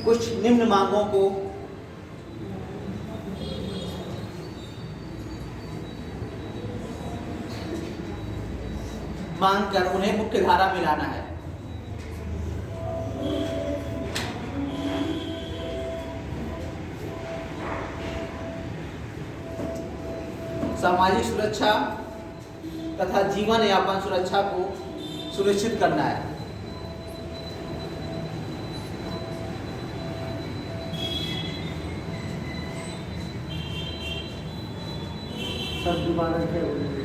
कुछ निम्न मांगों को मांगकर उन्हें मुख्य धारा में लाना है। सामाजिक सुरक्षा तथा जीवन यापन सुरक्षा को सुनिश्चित करना है। सब दोबारा क्या बोलेंगे?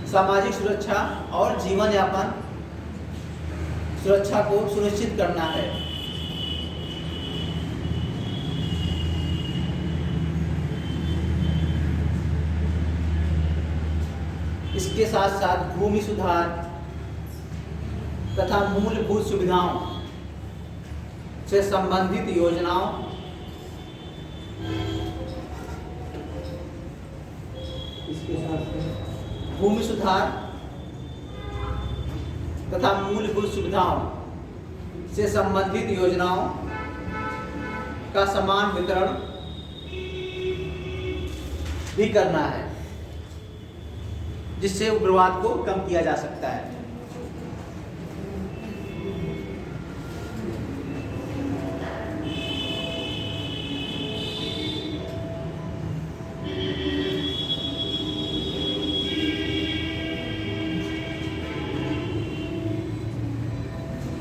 सामाजिक सुरक्षा और जीवन यापन सुरक्षा को सुनिश्चित करना है। इसके साथ साथ भूमि सुधार तथा मूलभूत सुविधाओं से संबंधित योजनाओं इसके साथ भूमि सुधार तथा मूलभूत सुविधाओं से संबंधित योजनाओं का समान वितरण भी करना है, जिससे उग्रवाद को कम किया जा सकता है।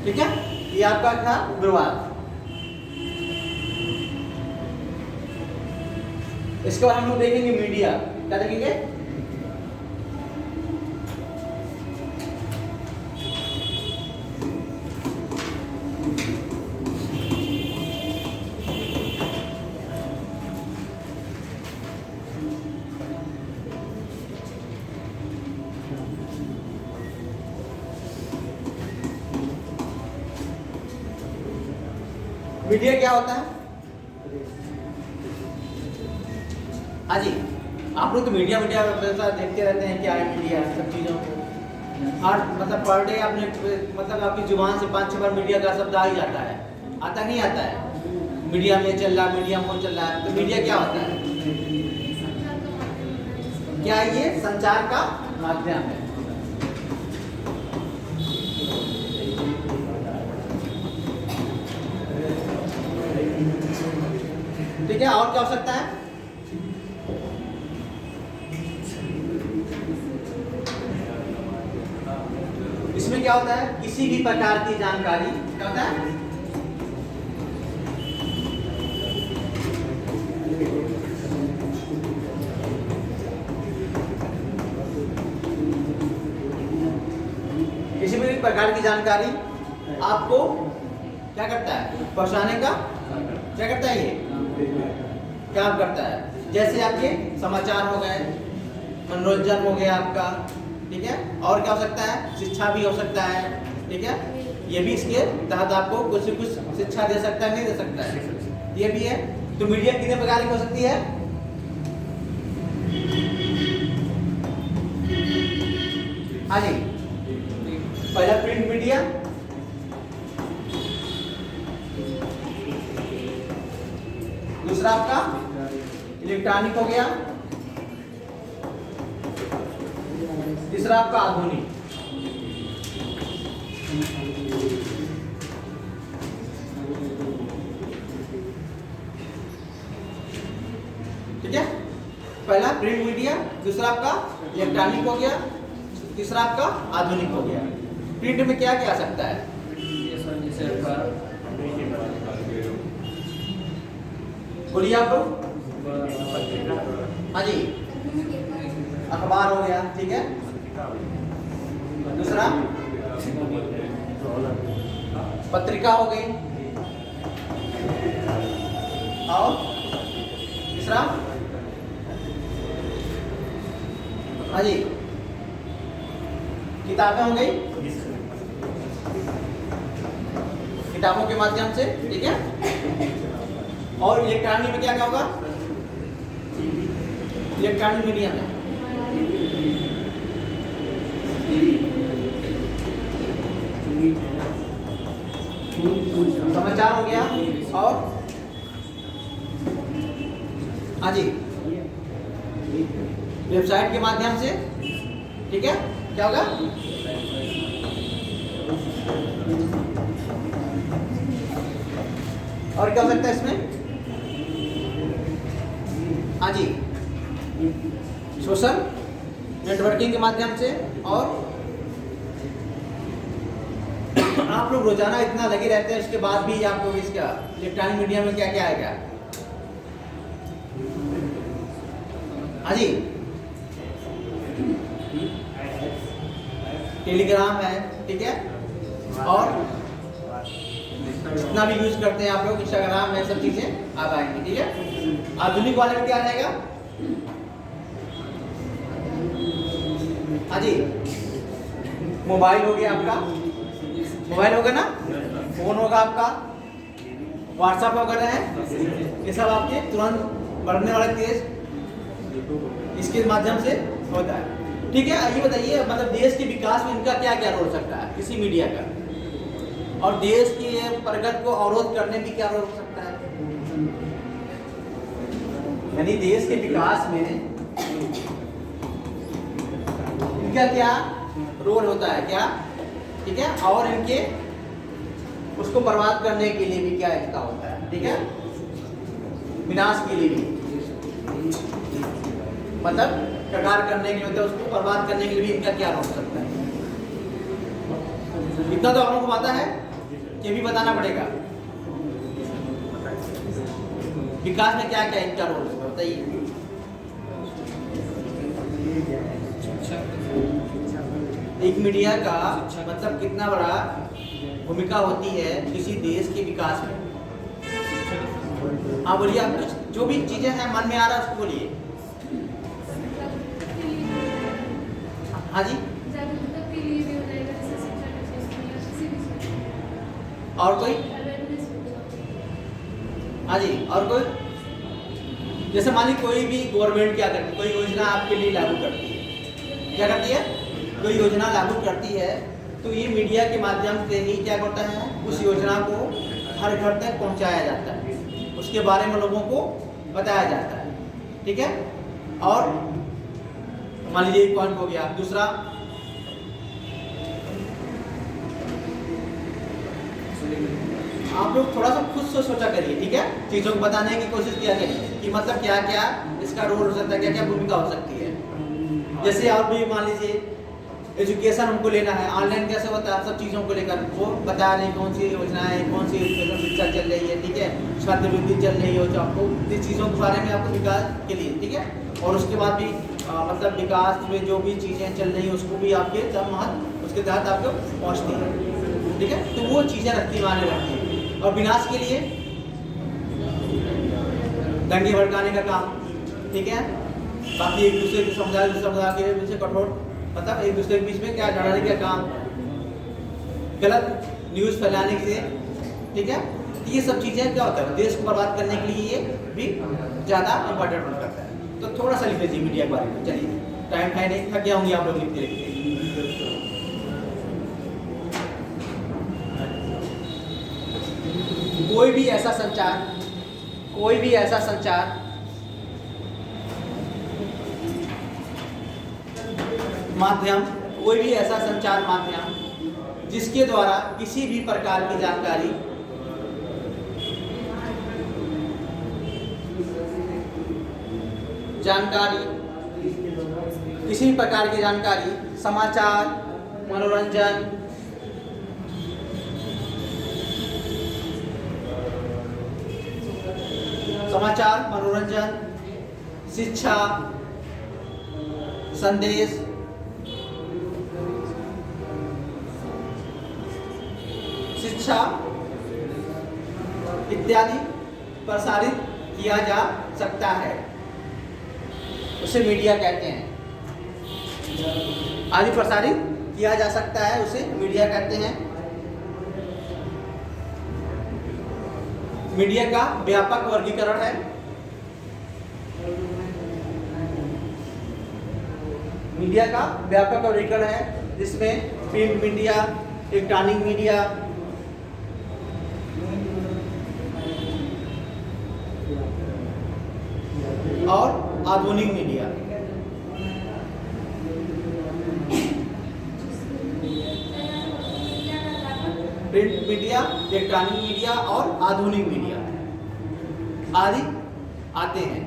ठीक है, ये आपका था उग्रवाद। इसके बाद हम लोग देखेंगे मीडिया। क्या देखेंगे? मीडिया क्या होता है? हाँ जी, आप लोग तो मीडिया देखते रहते हैं, क्या है मीडिया, सब चीज़ों को हर मतलब पर डे आपने मतलब आपकी जुबान से 5-6 बार मीडिया का शब्द आ ही जाता है। आता नहीं आता है? मीडिया में चल रहा, मीडिया में चल रहा है। तो मीडिया क्या होता है? क्या ये संचार का माध्यम है। ठीक है, और क्या हो सकता है? इसमें क्या होता है? किसी भी प्रकार की जानकारी क्या होता है? प्रकार की जानकारी आपको क्या करता है, पहुंचाने का क्या करता है, ये काम करता है। जैसे आपके समाचार हो गए, मनोरंजन हो गया आपका, ठीक है, और क्या हो सकता है, शिक्षा भी हो सकता है, ठीक है, ये भी इसके तहत आपको कुछ कुछ शिक्षा दे सकता है, नहीं दे सकता है, ये भी है। तो मीडिया कितने प्रकार की हो सकती है? हाँ जी, पहला प्रिंट मीडिया, दूसरा आपका इलेक्ट्रॉनिक हो गया, तीसरा आपका आधुनिक। ठीक है, पहला प्रिंट मीडिया, दूसरा आपका इलेक्ट्रॉनिक हो गया, तीसरा आपका आधुनिक हो गया। प्रिंट में क्या क्या आ सकता है? जैसे अखबार, बोलिए आप लोग। हाँ जी, अखबार हो गया, ठीक है, दूसरा पत्रिका हो गई, और तीसरा हाँ जी किताबें हो गई, किताबों के माध्यम से, ठीक है। और इलेक्ट्रॉनिक में क्या क्या होगा? इलेक्ट्रॉनिक मीडिया में समाचार हो गया, और हाँ जी वेबसाइट के माध्यम से, ठीक है, क्या होगा? और क्या हो सकता है इसमें? हाँ जी सोशल नेटवर्किंग के माध्यम से। और आप लोग रोजाना इतना लगे रहते हैं, उसके बाद भी आप लोग इसका इलेक्ट्रॉनिक मीडिया में क्या क्या आएगा? हाँ जी टेलीग्राम है, ठीक है, और जितना भी यूज करते हैं आप लोग, इंस्टाग्राम है, सब चीजें आप आएंगी, ठीक है। आधुनिक वाले में क्या आ जाएगा? हाँ जी मोबाइल हो गया आपका, मोबाइल होगा ना, फोन होगा आपका, व्हाट्सएप वगैरह है, ये सब आपके तुरंत बढ़ने वाले तेज इसके माध्यम से होता है, ठीक है। ये बताइए, मतलब देश के विकास में इनका क्या क्या रोल हो सकता है, किसी मीडिया का, और देश की प्रगति को अवरोध करने में क्या रोल हो सकता है? यानी देश के विकास में इनका क्या रोल होता है, क्या, ठीक है, और इनके उसको बर्बाद करने के लिए भी क्या इनका होता है, ठीक है, विनाश के लिए भी, मतलब प्रकार करने के लिए होता है, उसको बर्बाद करने के लिए भी इनका क्या रोल हो सकता है? इतना तो हम लोग को पता है, ये भी बताना पड़ेगा। विकास में क्या क्या इनका रोल है बताइए। एक मीडिया का मतलब कितना बड़ा भूमिका होती है किसी देश के विकास में? हाँ बोलिए, आप कुछ जो भी चीजें हैं मन में आ रहा है उसको बोलिए। हाँ जी, और कोई? हाँ जी, और कोई? जैसे मान लीजिए कोई भी गवर्नमेंट क्या करती है, कोई योजना आपके लिए लागू करती है, क्या करती है, कोई योजना लागू करती है, तो ये मीडिया के माध्यम से ही क्या होता है, उस योजना को हर घर तक पहुंचाया जाता है, उसके बारे में लोगों को बताया जाता है, ठीक है। और मान लीजिए एक पॉइंट हो गया। दूसरा, आप लोग थोड़ा सा खुद से सोचा करिए, ठीक है, चीजों को बताने की कोशिश किया करिए कि मतलब क्या क्या इसका रोल हो सकता है, क्या क्या भूमिका हो सकती है। जैसे और भी मान लीजिए एजुकेशन हमको लेना है, ऑनलाइन कैसे होता है, सब चीज़ों को लेकर वो बता रहे हैं कौन सी योजना है, कौन सी एजुकेशन शिक्षा चल रही है, ठीक है, छात्रवृत्ति चल रही हो, तो आपको इस चीज़ों के बारे में आपको विकास के लिए, ठीक है। और उसके बाद भी मतलब विकास में जो भी चीज़ें चल रही हैं उसको भी आपके सब महत्व उसके तहत आपको पहुँचती है, ठीक है। तो वो चीज़ें रखती माने रखती हैं। और विनाश के लिए दंगे भड़काने का काम, ठीक है, बाकी एक दूसरे के समुदाय के बीच में कठोर मतलब एक दूसरे के बीच में क्या लड़ाने का काम, गलत न्यूज़ फैलाने से, ठीक है। तो ये सब चीज़ें क्या होता है, देश को बर्बाद करने के लिए ये भी ज़्यादा इंपॉर्टेंट रोल करता है। तो थोड़ा सा लिख लीजिए मीडिया के बारे में, चलिए टाइम है नहीं, थक गया होंगे आप लोग लिखते लिखते। कोई भी ऐसा संचार माध्यम, कोई भी ऐसा संचार माध्यम जिसके द्वारा किसी भी प्रकार की जानकारी किसी भी प्रकार की जानकारी, समाचार, मनोरंजन, शिक्षा, संदेश, इत्यादि प्रसारित किया जा सकता है, उसे मीडिया कहते हैं। आदि प्रसारित किया जा सकता है उसे मीडिया कहते हैं। मीडिया का व्यापक वर्गीकरण है। मीडिया का व्यापक वर्गीकरण है जिसमें प्रिंट मीडिया, इलेक्ट्रॉनिक मीडिया, और आधुनिक media. Print media, electronic media और आधुनिक मीडिया आदि आते हैं।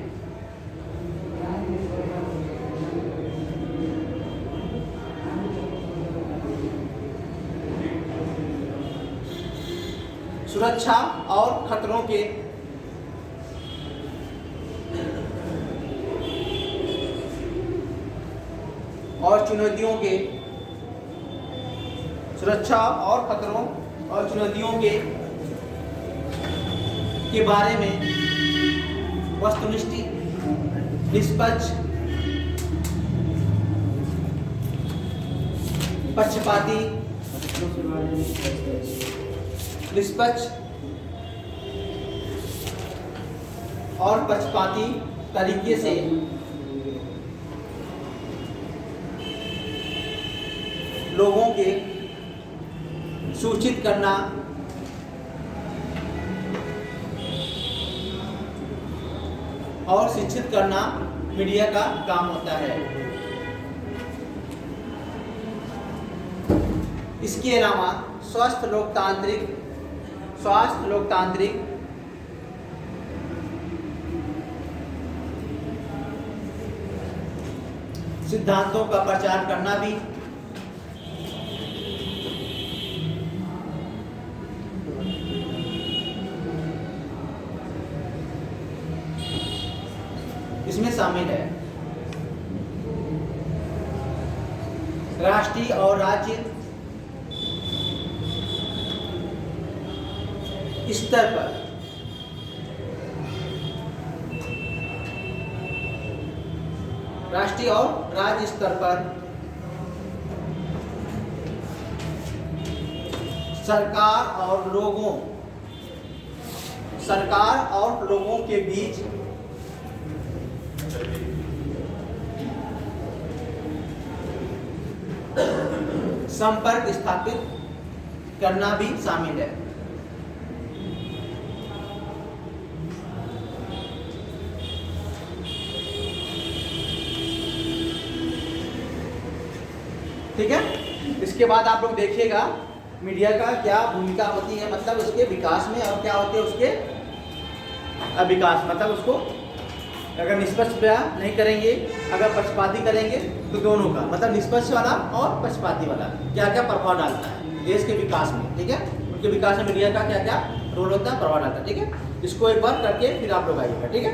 सुरक्षा और खतरों के और चुनौतियों के बारे में वस्तुनिष्ठ, निष्पक्ष, और पक्षपाती तरीके से लोगों के सूचित करना और शिक्षित करना मीडिया का काम होता है। इसके अलावा स्वस्थ लोकतांत्रिक सिद्धांतों का प्रचार करना भी इसमें शामिल है। राष्ट्रीय और राज्य स्तर पर राष्ट्रीय और राज्य स्तर पर सरकार और लोगों के बीच संपर्क स्थापित करना भी शामिल है। ठीक है, इसके बाद आप लोग देखिएगा मीडिया का क्या भूमिका होती है, मतलब उसके विकास में, और क्या होते हैं उसके अविकास, मतलब उसको अगर निष्पक्ष ब्याह नहीं करेंगे, अगर पक्षपाती करेंगे तो दोनों का मतलब निष्पक्ष वाला और पक्षपाती वाला क्या क्या प्रभाव डालता है देश के विकास में, ठीक है। उनके विकास में मीडिया का क्या क्या रोल होता है, प्रभाव डालता है, ठीक है। इसको एक बार करके फिर आप लोग आइएगा, ठीक है।